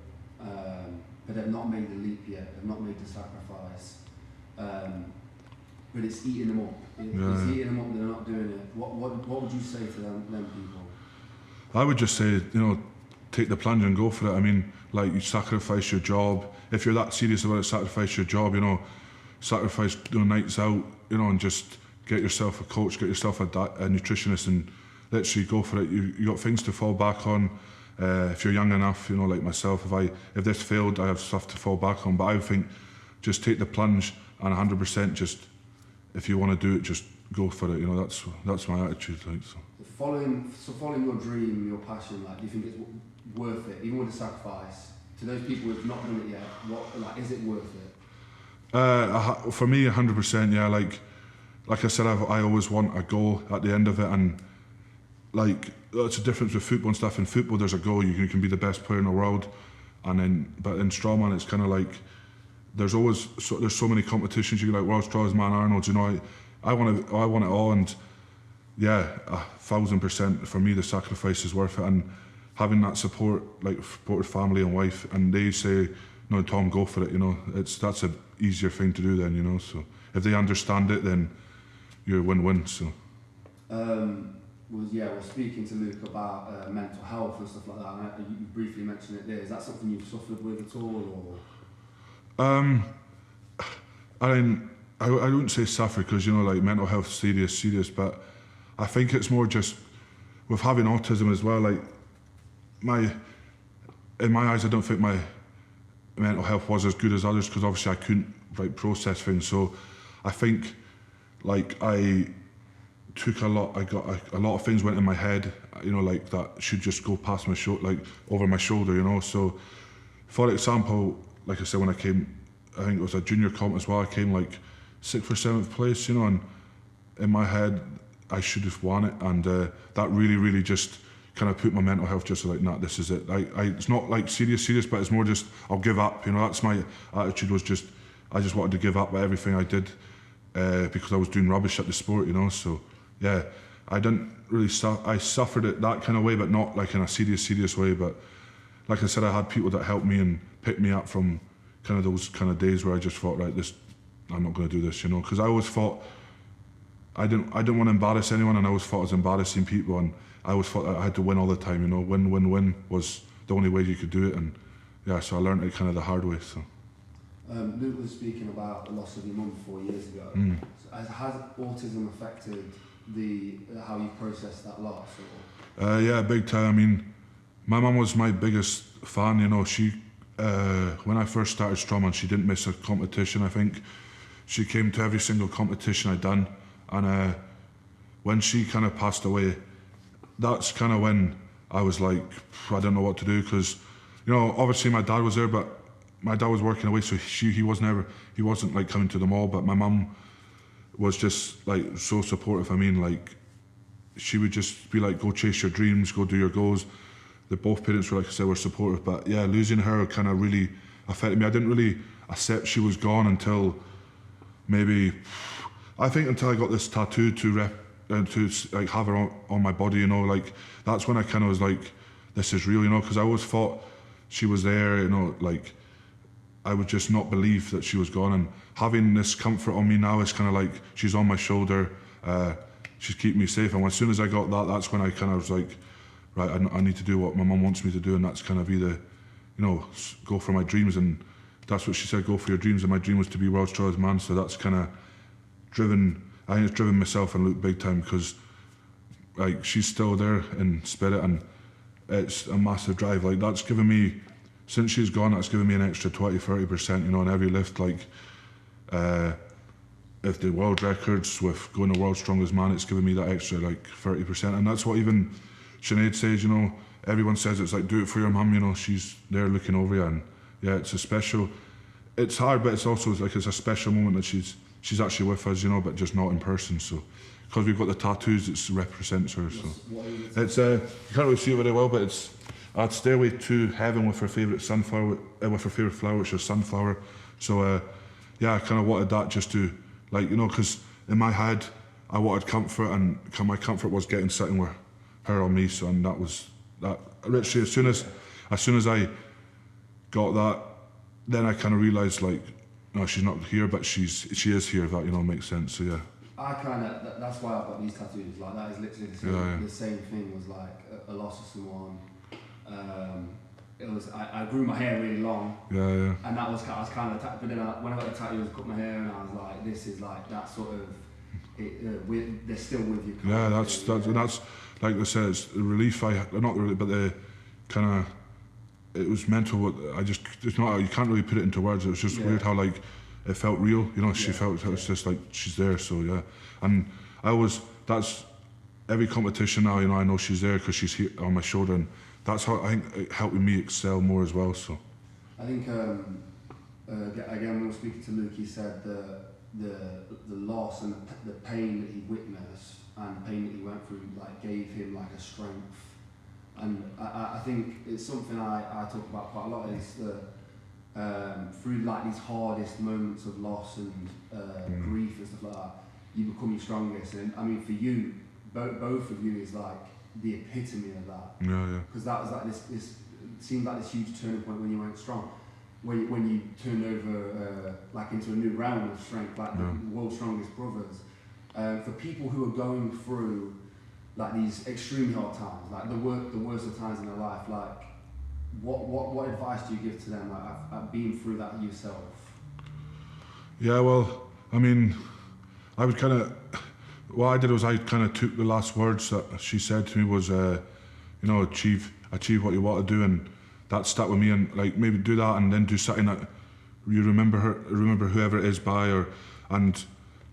but have not made the leap yet, have not made the sacrifice, but it's eating them up. It's eating them up, they're not doing it. What would you say to them people? I would just say, you know, take the plunge and go for it. I mean, like, you sacrifice your job. If you're that serious about it, sacrifice your job, you know, sacrifice, you know, nights out, you know, and just get yourself a coach, get yourself a nutritionist, and literally go for it. You got things to fall back on. If you're young enough, you know, like myself, if this failed, I have stuff to fall back on. But I think just take the plunge, and 100%, just, if you want to do it, just go for it. You know, that's my attitude. Like, so. Following your dream, your passion, like, do you think it's worth it, even with the sacrifice? To those people who've not done it yet, is it worth it? For me, 100%. Yeah, like like I said, I always want a goal at the end of it, and like that's the difference with football and stuff. In football, there's a goal. You can be the best player in the world, but in strongman, it's kind of like there's so many competitions. You like world's strongest man Arnold. You know, I want it all, and yeah, 1,000% for me, the sacrifice is worth it. And having that support, like supported family and wife, and they say, "No, Tom, go for it." You know, that's a easier thing to do then. You know, so if they understand it, then you're win-win. So. We're speaking to Luke about mental health and stuff like that. And you briefly mentioned it there. Is that something you've suffered with at all, or? I mean, I wouldn't say suffer because, you know, like mental health serious, but I think it's more just with having autism as well. Like in my eyes, I don't think my mental health was as good as others because obviously I couldn't like process things. So I think like I got a lot of things went in my head, you know, like that should just go past my shoulder, like over my shoulder, you know. So for example, like I said, when I came, I think it was a junior comp as well, I came like 6th or 7th place, you know, and in my head I should have won it, and that really just kind of put my mental health just like, nah, this is it. It's not like serious, but it's more just I'll give up, you know. That's my attitude, was just I just wanted to give up at everything I did because I was doing rubbish at the sport, you know. So yeah, I didn't really I suffered it that kind of way, but not like in a serious way. But like I said, I had people that helped me and picked me up from kind of those kind of days where I just thought, right, I'm not going to do this, you know, because I always thought I didn't want to embarrass anyone, and I always thought I was embarrassing people, and I always thought I had to win all the time, you know. Win was the only way you could do it, and yeah, so I learned it kind of the hard way. So. Luke was speaking about the loss of your mum 4 years ago. So has autism affected how you process that loss? Or? Yeah, big time. I mean, my mum was my biggest fan. You know, she when I first started strongman, she didn't miss a competition. I think she came to every single competition I'd done, and when she kind of passed away, that's kind of when I was like, I don't know what to do, because you know, obviously my dad was there, but my dad was working away, so he wasn't like coming to the mall. But my mum was just like so supportive. I mean, like she would just be like, go chase your dreams, go do your goals. Both parents were, like I said, were supportive. But yeah, losing her kind of really affected me. I didn't really accept she was gone until maybe, I think until I got this tattoo to like have her on my body, you know. Like that's when I kind of was like, this is real, you know, because I always thought she was there, you know, like I would just not believe that she was gone. And having this comfort on me now is kind of like she's on my shoulder, she's keeping me safe. And as soon as I got that, that's when I kind of was like, right, I need to do what my mum wants me to do, and that's kind of be the, you know, go for my dreams. And that's what she said, go for your dreams. And my dream was to be world's strongest man. So that's kind of I think it's driven myself and Luke big time, because like she's still there in spirit, and it's a massive drive. Like that's given me, since she's gone, that's given me an extra 20-30%, you know, on every lift. Like if the world records with going to world's strongest man, it's given me that extra like 30%. And that's what even Sinead says, you know, everyone says it's like, do it for your mum, you know, she's there looking over you. And yeah, it's hard, but it's also like it's a special moment that she's actually with us, you know, but just not in person. So because we've got the tattoos, it represents her. So it's you can't really see it very well, but it's Stairway to Heaven with her favourite sunflower, with her favourite flower, which is sunflower. So yeah, I kind of wanted that just to, like, you know, because in my head I wanted comfort, and my comfort was sitting with her on me. So, and that was that. Literally, as soon as I got that, then I kind of realised, like, no, she's not here, but she is here. If that, you know, makes sense. So yeah. That's why I've got these tattoos. Like that is literally the same. Yeah. The same thing was like a loss of someone. It was I grew my hair really long. Yeah. And that was I was kind of but then when I got the tattoos, I cut my hair, and I was like, this is like that sort of. They're still with you. Yeah, that's like I said, it's the relief not the relief, but the kind of, it was mental. It's not, you can't really put it into words. It was just weird how like it felt real. You know, she felt it was just like she's there. So yeah, and that's every competition now. You know, I know she's there because she's here on my shoulder, and that's how I think it helped me excel more as well. So I think again, when we were speaking to Luke, he said that the loss and the pain that he witnessed and the pain that he went through like gave him like a strength. And I think it's something I talk about quite a lot is that through like these hardest moments of loss and grief and stuff like that, you become your strongest. And I mean, for you, both of you is like the epitome of that. Yeah. Because that was like this seemed like this huge turning point when you went strong. When you turned over like into a new realm of strength, like the world's strongest brothers. For people who are going through like these extremely hard times, like the worst of times in their life, like what advice do you give to them, like at being through that yourself? Yeah, well, I mean, I would kind of, what I did was I kind of took the last words that she said to me was, achieve what you want to do, and that stuck with me. And like maybe do that, and then do something that you remember whoever it is by, and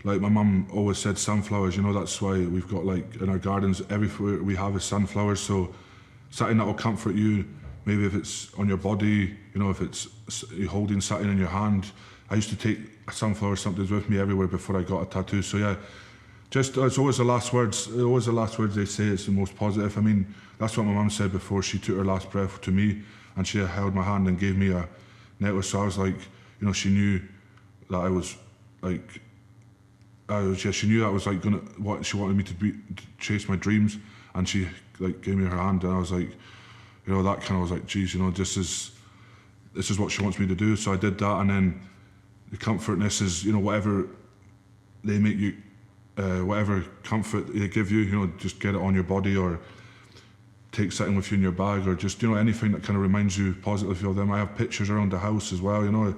like my mum always said, sunflowers. That's why we've got like in our gardens everywhere we have is sunflowers. So something that will comfort you. Maybe if it's on your body, if it's you're holding something in your hand. I used to take a sunflower something with me everywhere before I got a tattoo. So yeah, just it's always the last words. Always the last words they say. It's the most positive. I mean, that's what my mum said before she took her last breath to me, and she held my hand and gave me a necklace. So I was like, she knew that I was like, she knew that I was like what she wanted me to chase my dreams, and she like gave me her hand, and I was like, that kind of was like, geez, this is what she wants me to do. So I did that, and then the comfortness is, whatever they make you, whatever comfort they give you, just get it on your body or take something with you in your bag, or just anything that kind of reminds you positively of them. I have pictures around the house as well.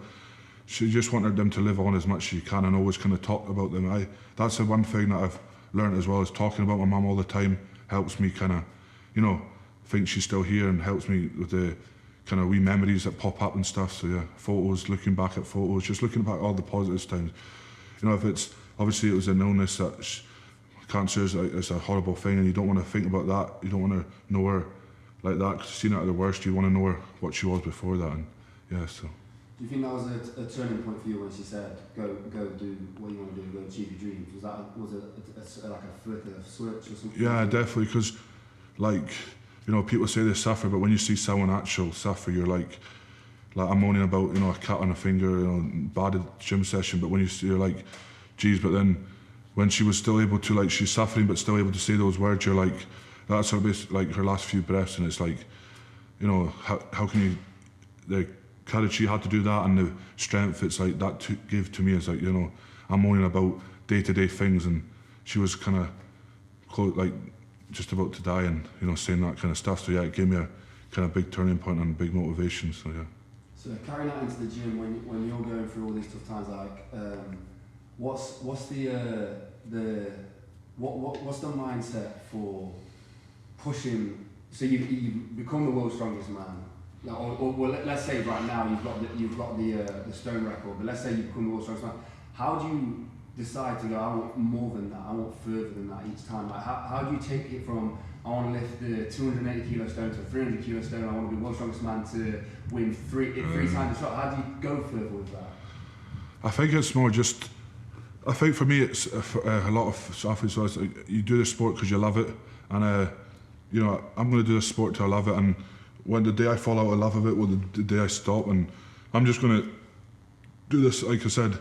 She just wanted them to live on as much as you can, and always kind of talk about them. That's the one thing that I've learned as well, is talking about my mum all the time helps me kind of, think she's still here, and helps me with the kind of wee memories that pop up and stuff. So yeah, photos, looking back at photos, just looking back at all the positive times. If it's, obviously it was an illness that cancer is a horrible thing, and you don't want to think about that. You don't want to know her like that, because you've seen her at the worst. You want to know her what she was before that, and yeah, so. Do you think that was a turning point for you when she said, go do what you want to do, go achieve your dreams? Was it like a flick of a switch or something? Yeah, definitely, because like, people say they suffer, but when you see someone actual suffer, you're like I'm moaning about, a cut on a finger, bad gym session, but when you see, you're like, geez, but then when she was still able to, like, she's suffering but still able to say those words, you're like, that's her like her last few breaths, and it's like, how can you, the courage she had to do that, and the strength it's like that gave to me is like, I'm moaning about day-to-day things, and she was kind of close, like just about to die, and saying that kind of stuff. So yeah, it gave me a kind of big turning point and big motivation. So yeah. So carrying that into the gym when you're going through all these tough times, like what's the mindset for pushing? So you've become the world's strongest man. Or let's say right now you've got the stone record, but let's say you become the world's strongest man. How do you decide to go, I want more than that, I want further than that each time? Like how do you take it from, I want to lift the 280 kilo stone to a 300 kilo stone, I want to be the world's strongest man, to win three times the shot? How do you go further with that? I think it's more just, I think for me it's a lot of athletes, so it's like, you do the sport because you love it, and I'm going to do this sport till I love it, and when the day I fall out of love of it, well, the day I stop, and I'm just going to do this, like I said,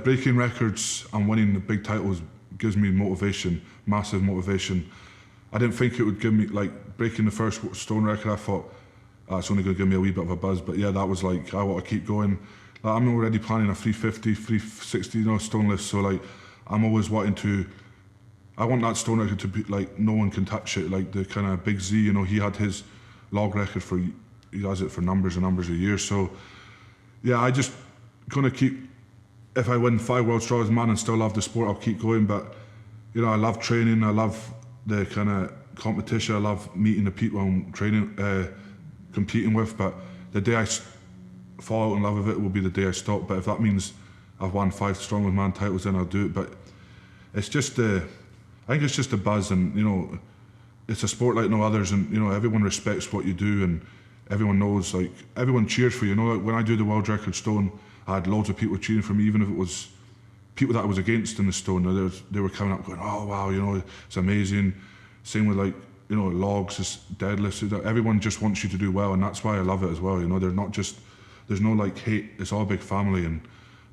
breaking records and winning the big titles gives me motivation, massive motivation. I didn't think it would give me, like, breaking the first stone record, I thought, it's only going to give me a wee bit of a buzz, but yeah, that was like, I want to keep going. Like, I'm already planning a 350, 360, stone lift, so like, I'm always wanting to, I want that stone record to be, like, no one can touch it, like the kind of Big Z, he had his log record he has it for numbers and numbers of years, so yeah, I just gonna keep, if I win 5 World Strongest Man and still love the sport, I'll keep going, but I love training, I love the kind of competition, I love meeting the people I'm training, competing with, but the day I fall out in love with it will be the day I stop. But if that means I've won 5 Strongest Man titles, then I'll do it. But it's just I think it's just a buzz, and it's a sport like no others, and everyone respects what you do, and everyone knows, like, everyone cheers for you. Like when I do the world record stone, I had loads of people cheering for me, even if it was people that I was against in the stone, they were coming up going, oh wow, you know, it's amazing. Same with like, you know, logs, deadlifts. Everyone just wants you to do well, and that's why I love it as well. You know, they're not just, there's no like hate. It's all a big family, and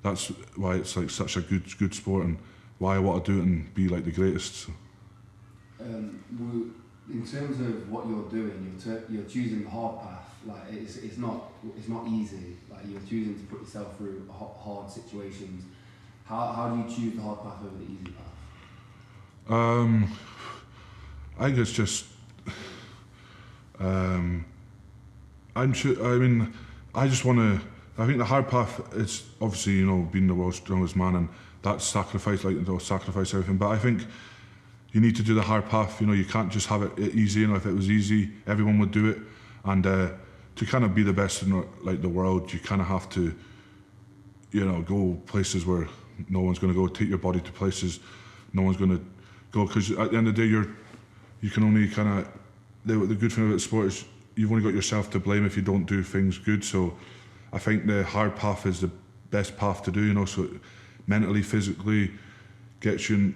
that's why it's like such a good sport, and why I want to do it and be like the greatest. So. In terms of what you're doing, you're choosing the hard path. Like it's not easy. Like you're choosing to put yourself through hard situations. How do you choose the hard path over the easy path? I think it's just. I'm sure. I mean, I just want to. I think the hard path is obviously, you know, being the world's strongest man, and that's sacrifice, like, they'll sacrifice everything. But I think you need to do the hard path. You know, you can't just have it easy. You know, if it was easy, everyone would do it. And to kind of be the best in like the world, you kind of have to, you know, go places where no one's going to go. Take your body to places no one's going to go, because at the end of the day, you can only kind of. The good thing about sport is you've only got yourself to blame if you don't do things good. So I think the hard path is the best path to do, you know, so mentally, physically, gets you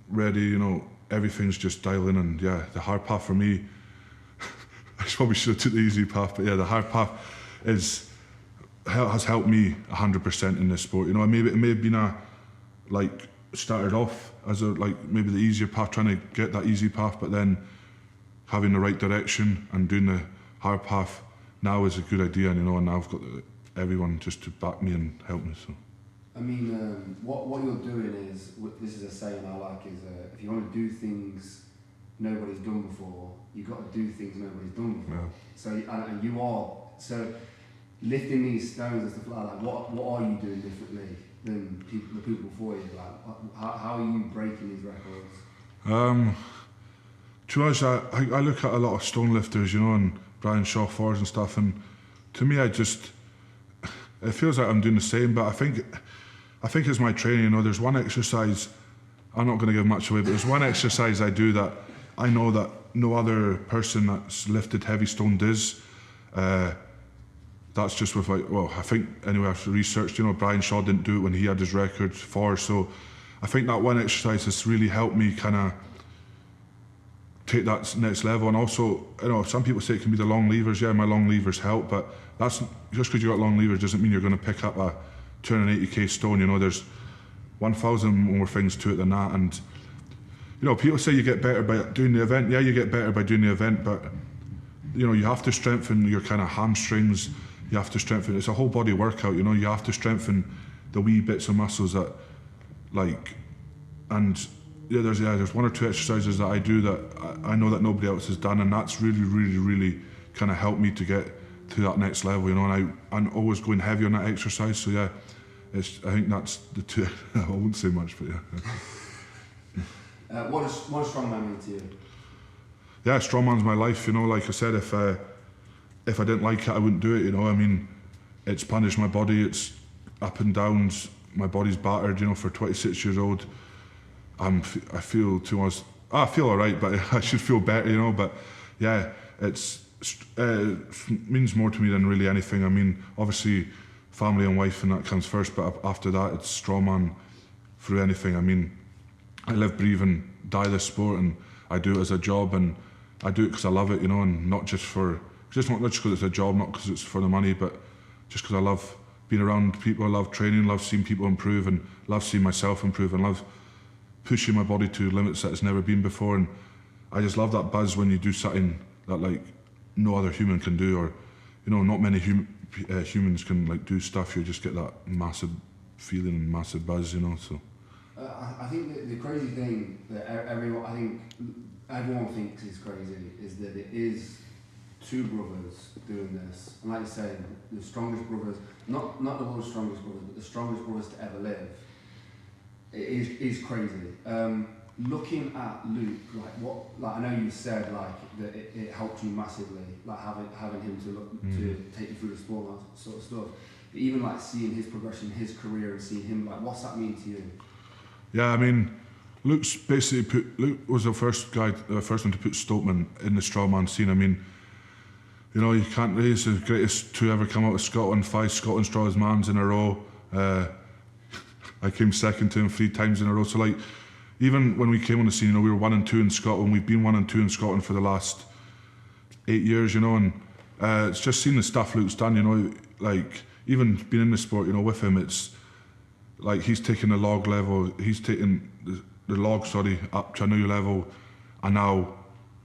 ready, you know, everything's just dialing in. And yeah, the hard path for me, I probably should have took the easy path, but yeah, the hard path has helped me 100% in this sport. You know, it may have been started off as maybe the easier path, trying to get that easy path, but then having the right direction and doing the hard path now is a good idea, and you know, and now I've got everyone just to back me and help me. So, I mean, what you're doing is, this is a saying I like, is if you want to do things nobody's done before, you've got to do things nobody's done before. Yeah. So, and you are, so lifting these stones and stuff like that, what are you doing differently than the people before you? Like, how are you breaking these records? To us, I look at a lot of stone lifters, you know, and Brian Shaw Fords and stuff, and to me, it feels like I'm doing the same, but I think it's my training, you know. There's one exercise, I'm not going to give much away, but there's one exercise I do that I know that no other person that's lifted heavy stone does. That's just with, like, well, I think, anyway, I've researched, you know, Brian Shaw didn't do it when he had his record for, so I think that one exercise has really helped me kind of take that next level. And also, you know, some people say it can be the long levers. Yeah, my long levers help, but that's just because you got long levers doesn't mean you're going to pick up a 280k stone. You know, there's 1,000 more things to it than that. And you know, people say you get better by doing the event. Yeah, you get better by doing the event, but you know, you have to strengthen your kind of hamstrings. You have to strengthen. It's a whole body workout. You know, you have to strengthen the wee bits of muscles that, like, and. Yeah, there's one or two exercises that I do that I know that nobody else has done, and that's really kind of helped me to get to that next level, you know. And I'm always going heavy on that exercise, so yeah, I think that's the two. I won't say much, but yeah. What does strongman mean to you? Yeah, strongman's my life, you know. Like I said, if I didn't like it, I wouldn't do it, you know. I mean, it's punished my body, it's up and downs, my body's battered, you know, for 26 years old. I feel alright, but I should feel better, you know. But yeah, it means more to me than really anything. I mean, obviously, family and wife and that comes first, but after that, it's strongman through anything. I mean, I live, breathe, and die this sport, and I do it as a job, and I do it because I love it, you know, and not just because it's a job, not because it's for the money, but just because I love being around people. I love training, love seeing people improve, and love seeing myself improve, and love pushing my body to limits that it's never been before. And I just love that buzz when you do something that like no other human can do, or you know, not many humans can like do stuff. You just get that massive feeling and massive buzz, you know. So I think the crazy thing that everyone thinks is crazy is that it is two brothers doing this, and like you say, the strongest brothers, not the world's strongest brothers, but the strongest brothers to ever live. It is crazy. Looking at Luke, I know you said that it helped you massively, like having him to take you through the sport and that sort of stuff. But even like seeing his progression, his career, and seeing him, like, what's that mean to you? Yeah, I mean, Luke was the first one to put Stoltman in the strongman scene. I mean, you know, he's the greatest to ever come out of Scotland. 5 Scotland's strongest mans in a row. I came second to him 3 times in a row. So like, even when we came on the scene, you know, we were 1 and 2 in Scotland. We've been 1 and 2 in Scotland for the last 8 years, you know, and it's just seeing the stuff Luke's done, you know, like even being in the sport, you know, with him, it's like he's taken the log level, he's taken the log, up to a new level, and now,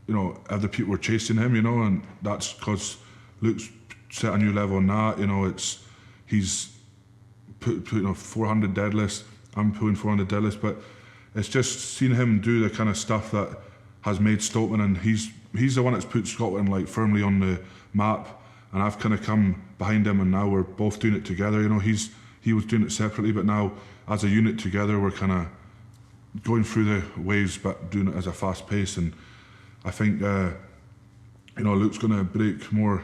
you know, other people are chasing him, you know, and that's because Luke's set a new level on that, you know, he's put you know, 400 deadlifts, I'm pulling 400 deadlifts, but it's just seeing him do the kind of stuff that has made Stoltman, and he's the one that's put Scotland like firmly on the map, and I've kind of come behind him, and now we're both doing it together. You know, he was doing it separately, but now as a unit together, we're kind of going through the waves, but doing it as a fast pace. And I think you know, Luke's going to break more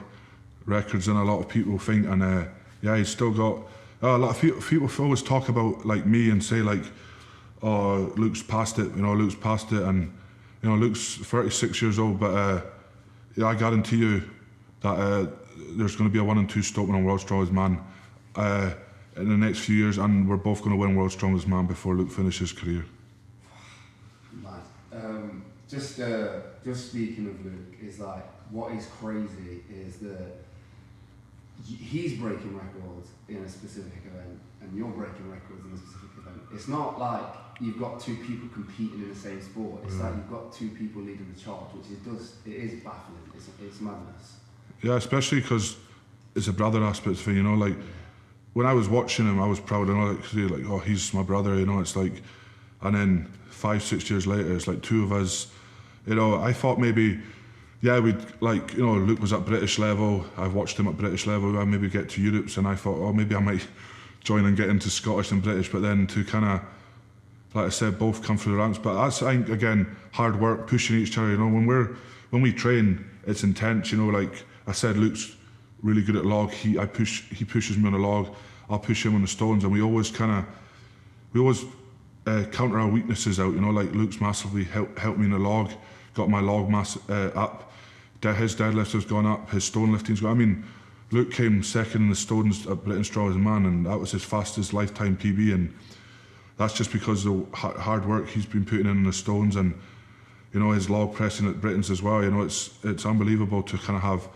records than a lot of people think, and yeah, he's still got a lot of people always talk about like me and say like, oh, Luke's past it, you know, Luke's past it, and you know, Luke's 36 years old, but yeah, I guarantee you that there's going to be a 1 and 2 Stoltman on World's Strongest Man in the next few years, and we're both going to win World's Strongest Man before Luke finishes his career. Mad. Just speaking of Luke, is like, what is crazy is that he's breaking records in a specific event, and you're breaking records in a specific event. It's not like you've got 2 people competing in the same sport. It's like you've got 2 people leading the charge, which it is baffling. It's madness. Yeah, especially because it's a brother aspect thing, you know, like when I was watching him, I was proud, and like, oh, he's my brother, you know, it's like, and then 5-6 years later, it's like 2 of us, you know, I thought maybe, yeah, we'd like, you know, Luke was at British level, I've watched him at British level, I maybe get to Europe's, and I thought, oh, maybe I might join and get into Scottish and British, but then to kind of, like I said, both come through the ranks. But that's, I think, again, hard work, pushing each other, you know, when we train, it's intense, you know, like I said, Luke's really good at log, he pushes me on the log, I'll push him on the stones, and we always counter our weaknesses out, you know, like Luke's massively helped me in the log, got my log mass up, his deadlift has gone up, his stone lifting's gone, I mean, Luke came second in the stones at Britain's Strongest Man, and that was his fastest lifetime PB, and that's just because of the hard work he's been putting in the stones, and you know, his log pressing at Britain's as well. You know, it's unbelievable to kind of have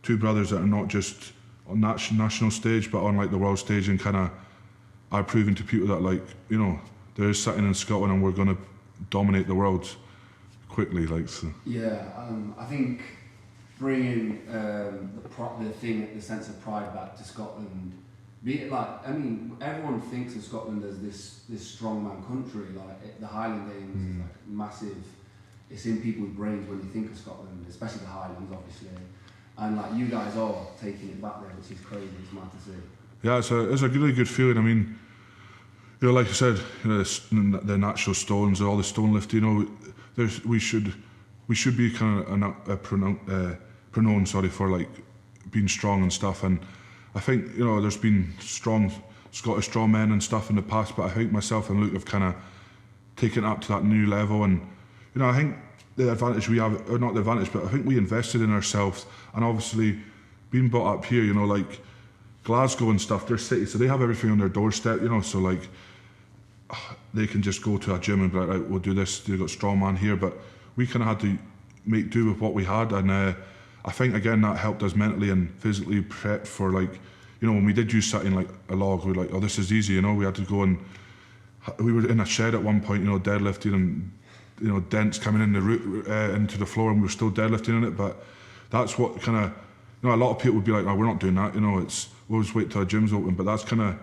2 brothers that are not just on that national stage, but on like the world stage, and kind of are proving to people that, like, you know, there is something in Scotland, and we're going to dominate the world quickly, like. So. Yeah, I think bringing the sense of pride back to Scotland, be it like, I mean, everyone thinks of Scotland as this strongman country, like the Highland Games is like massive, it's in people's brains when you think of Scotland, especially the Highlands, obviously, and like you guys are taking it back there, which is crazy, it's mad to see. Yeah, it's a really good feeling. I mean, you know, like I said, you know, the natural stones, all the stone lift, you know, we should be kind of pronoun for like being strong and stuff, and I think, you know, there's been strong Scottish strong men and stuff in the past, but I think myself and Luke have kind of taken it up to that new level, and you know, I think the advantage we have, or not the advantage, but I think we invested in ourselves, and obviously being brought up here, you know, like Glasgow and stuff, they're cities, so they have everything on their doorstep, you know, so like they can just go to a gym and be like, right, we'll do this, they've got strongman here, but we kind of had to make do with what we had, and I think again that helped us mentally and physically prep for, like, you know, when we did use something like a log, we were like, oh, this is easy, you know, we had to go, and we were in a shed at one point, you know, deadlifting, and you know, dents coming in the root into the floor, and we were still deadlifting in it. But that's what kind of, you know, a lot of people would be like, no, we're not doing that, you know, we'll just wait till our gym's open. But that's kind of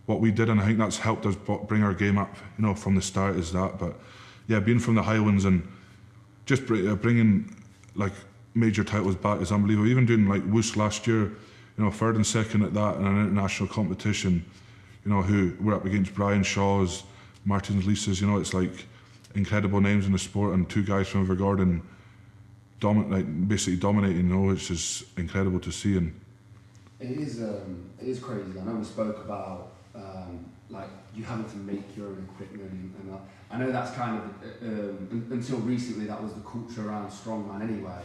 what we did, and I think that's helped us bring our game up, you know, from the start, is that. But yeah, being from the Highlands and just bringing like major titles back is unbelievable. Even doing like Woos last year, you know, 3rd and 2nd at that in an international competition, you know, who we're up against Brian Shaw's, Martin's Lisa's, you know, it's like incredible names in the sport, and 2 guys from Invergordon basically dominating, you know, which is incredible to see. And it is crazy. I know we spoke about like you having to make your own equipment, and I know that's kind of until recently that was the culture around strongman anyway.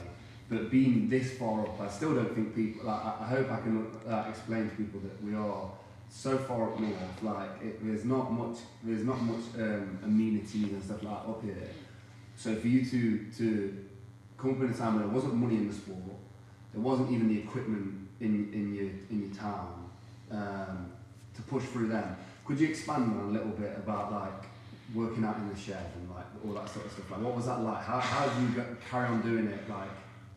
But being this far up, I still don't think people. Like, I hope I can explain to people that we are so far up north, like there's not much amenities and stuff like that up here. So for you to come up in a time where there wasn't money in the sport, there wasn't even the equipment in your town to push through them. Could you expand on a little bit about like working out in the shed and like all that sort of stuff? Like what was that like? How did you carry on doing it like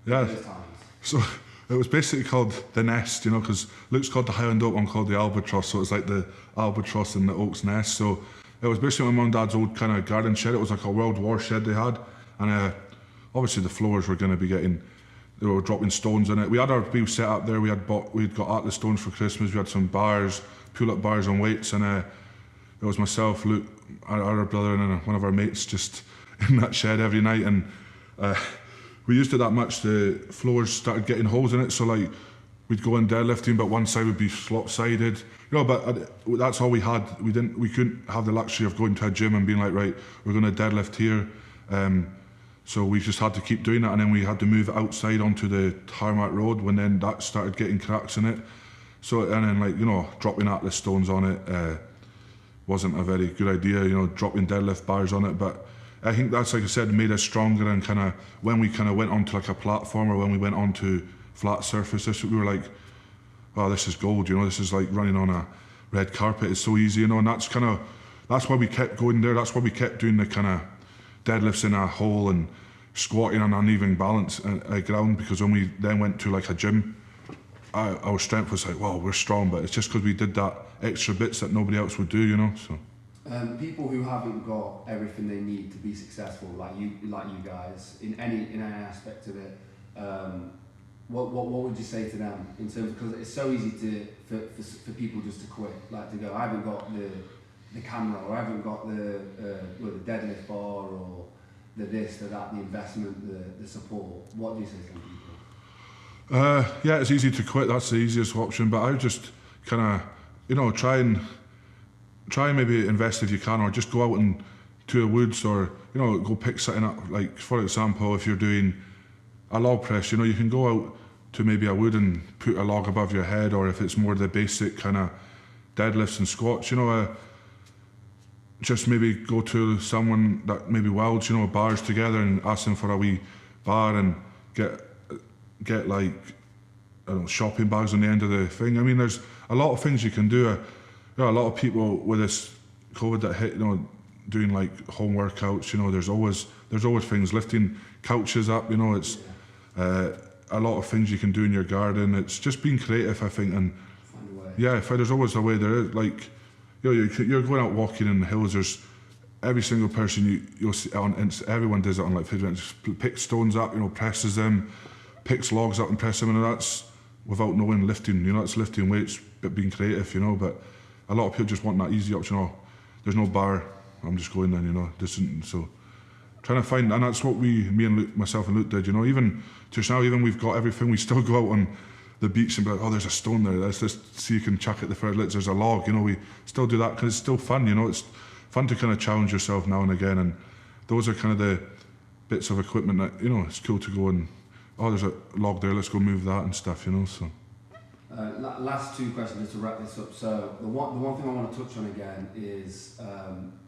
those times? So it was basically called the Nest, you know, because Luke's called the Highland Oak, I'm called the Albatross, so it's like the Albatross and the Oak's Nest. So it was basically my mum and dad's old kind of garden shed. It was like a World War shed they had, and obviously the floors were going to be they were dropping stones in it. We had our wee set up there. We'd got Atlas stones for Christmas. We had some bars, pull-up bars and weights, and it was myself, Luke, our other brother, and then one of our mates just in that shed every night. And we used it that much, the floors started getting holes in it, so like we'd go in deadlifting, but one side would be slop-sided. You know, but that's all we had. We couldn't have the luxury of going to a gym and being like, right, we're going to deadlift here. So we just had to keep doing that, and then we had to move it outside onto the tarmac road when then that started getting cracks in it. So, and then like, you know, dropping Atlas stones on it wasn't a very good idea, you know, dropping deadlift bars on it. But I think that's, like I said, made us stronger, and kind of when we kind of went onto like a platform or when we went onto flat surfaces, we were like, wow, this is gold, you know, this is like running on a red carpet, it's so easy, you know. And that's why we kept going there. That's why we kept doing the kind of deadlifts in a hole and squatting on uneven balance ground, because when we then went to like a gym, our strength was like, wow, we're strong, but it's just because we did that extra bits that nobody else would do, you know. So people who haven't got everything they need to be successful, like you guys, in any aspect of it, what would you say to them in terms, because it's so easy for people just to quit, like to go, I haven't got the camera, or I haven't got the deadlift bar, or the this, the that, the investment, the support. What do you say to them people? Yeah, it's easy to quit. That's the easiest option. But I would just kind of, you know, try and maybe invest if you can, or just go out and to a woods, or you know, go pick something up. Like for example, if you're doing a log press, you know, you can go out to maybe a wood and put a log above your head, or if it's more the basic kind of deadlifts and squats, you know, just maybe go to someone that maybe welds, you know, bars together, and ask them for a wee bar, and get like, I don't know, shopping bags on the end of the thing. I mean, there's a lot of things you can do. You know, a lot of people with this COVID that hit, you know, doing like home workouts, you know, there's always things, lifting couches up, you know, it's a lot of things you can do in your garden. It's just being creative, I think, and yeah, there's always a way. There is, like, you know, you're going out walking in the hills, there's every single person you'll see on, everyone does it on like Facebook, just picks stones up, you know, presses them, picks logs up and presses them, and that's without knowing lifting, you know, it's lifting weights, but being creative, you know. But a lot of people just want that easy option. Oh, there's no bar, I'm just going then, you know, so trying to find, and that's what me and Luke, myself and Luke did, you know. Even just now, even we've got everything, we still go out on the beach and be like, oh, there's a stone there, let's just see, you can chuck it the further, there's a log, you know. We still do that because it's still fun, you know. It's fun to kind of challenge yourself now and again, and those are kind of the bits of equipment that, you know, it's cool to go and, oh, there's a log there, let's go move that and stuff, you know. So last two questions just to wrap this up. So the one thing I want to touch on again is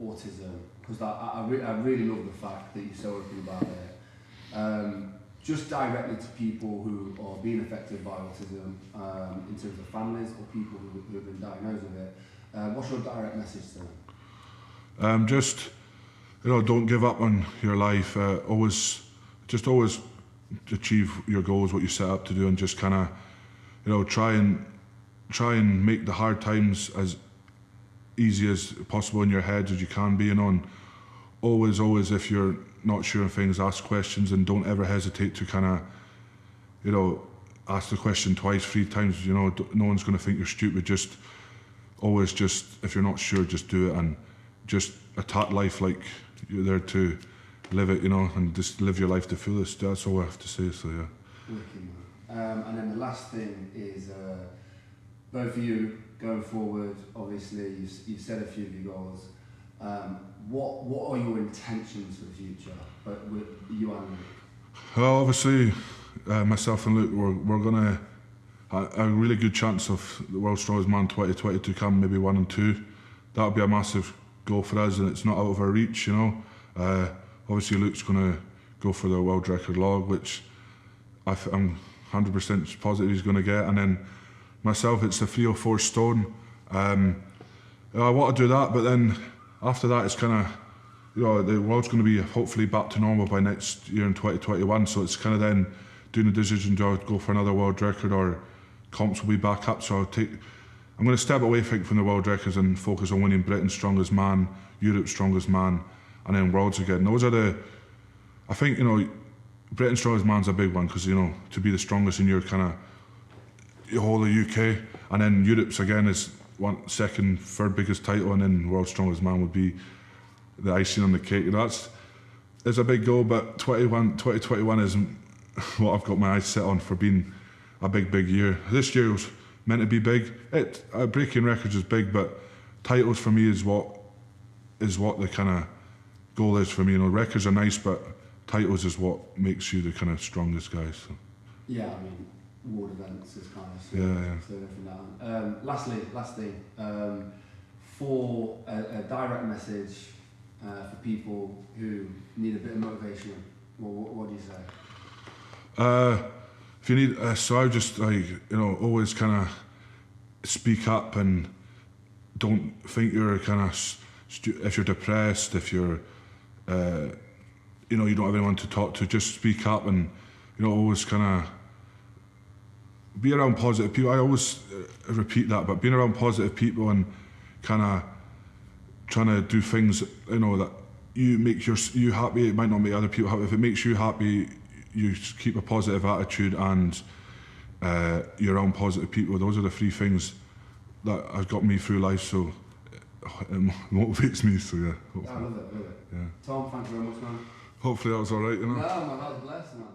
autism, because I really love the fact that you're so open about it. Just directly to people who are being affected by autism, in terms of families or people who have been diagnosed with it, what's your direct message to them? Just, you know, don't give up on your life. Always achieve your goals, what you set up to do, and just kind of, you know, try and make the hard times as easy as possible in your head as you can be, you know. And always, if you're not sure of things, ask questions, and don't ever hesitate to kind of, you know, ask the question twice, 3 times, you know. No one's going to think you're stupid. Just if you're not sure, just do it, and just attack life like you're there to live it, you know, and just live your life to fullest. That's all I have to say, so yeah. And then the last thing is, both of you going forward, obviously you've said a few of your goals. What are your intentions for the future, but with you and Luke? Well, obviously, myself and Luke, we're gonna a really good chance of the World's Strongest Man 2022 come, maybe 1 and 2. That would be a massive goal for us, and it's not out of our reach, you know. Obviously Luke's going to go for the world record log, which I'm 100% positive he's going to get, and then myself, it's the 304 stone. I want to do that, but then after that, it's kind of, you know, the world's going to be hopefully back to normal by next year in 2021. So it's kind of then doing the decision: do I go for another world record, or comps will be back up? So I'm going to step away from the world records and focus on winning Britain's Strongest Man, Europe's Strongest Man, and then worlds again. Those are I think, you know, Britain's Strongest Man's a big one, because, you know, to be the strongest in your kind of your whole of the UK, and then Europe's again is second, third biggest title, and then World's Strongest Man would be the icing on the cake. You know, it's a big goal, but 2021 isn't what I've got my eyes set on for being a big year. This year was meant to be big. Breaking records is big, but titles for me is what the kind of goal is for me. You know, records are nice, but titles is what makes you the kind of strongest guy. So. Yeah, I mean, world events is kind of so different down. Last thing, for a direct message for people who need a bit of motivation, what do you say? If you need, so I just, like, you know, always kind of speak up, and don't think you're kind of if you're depressed, if you're you know, you don't have anyone to talk to, just speak up, and, you know, always kind of be around positive people. I always repeat that, but being around positive people and kind of trying to do things, you know, that make you happy. It might not make other people happy. If it makes you happy, you keep a positive attitude, and you're around positive people. Those are the 3 things that have got me through life, so it motivates me. So yeah, I love it. Yeah. Tom, thank you very much, man. Hopefully that was all right, you know. No, man, that was blessed, man.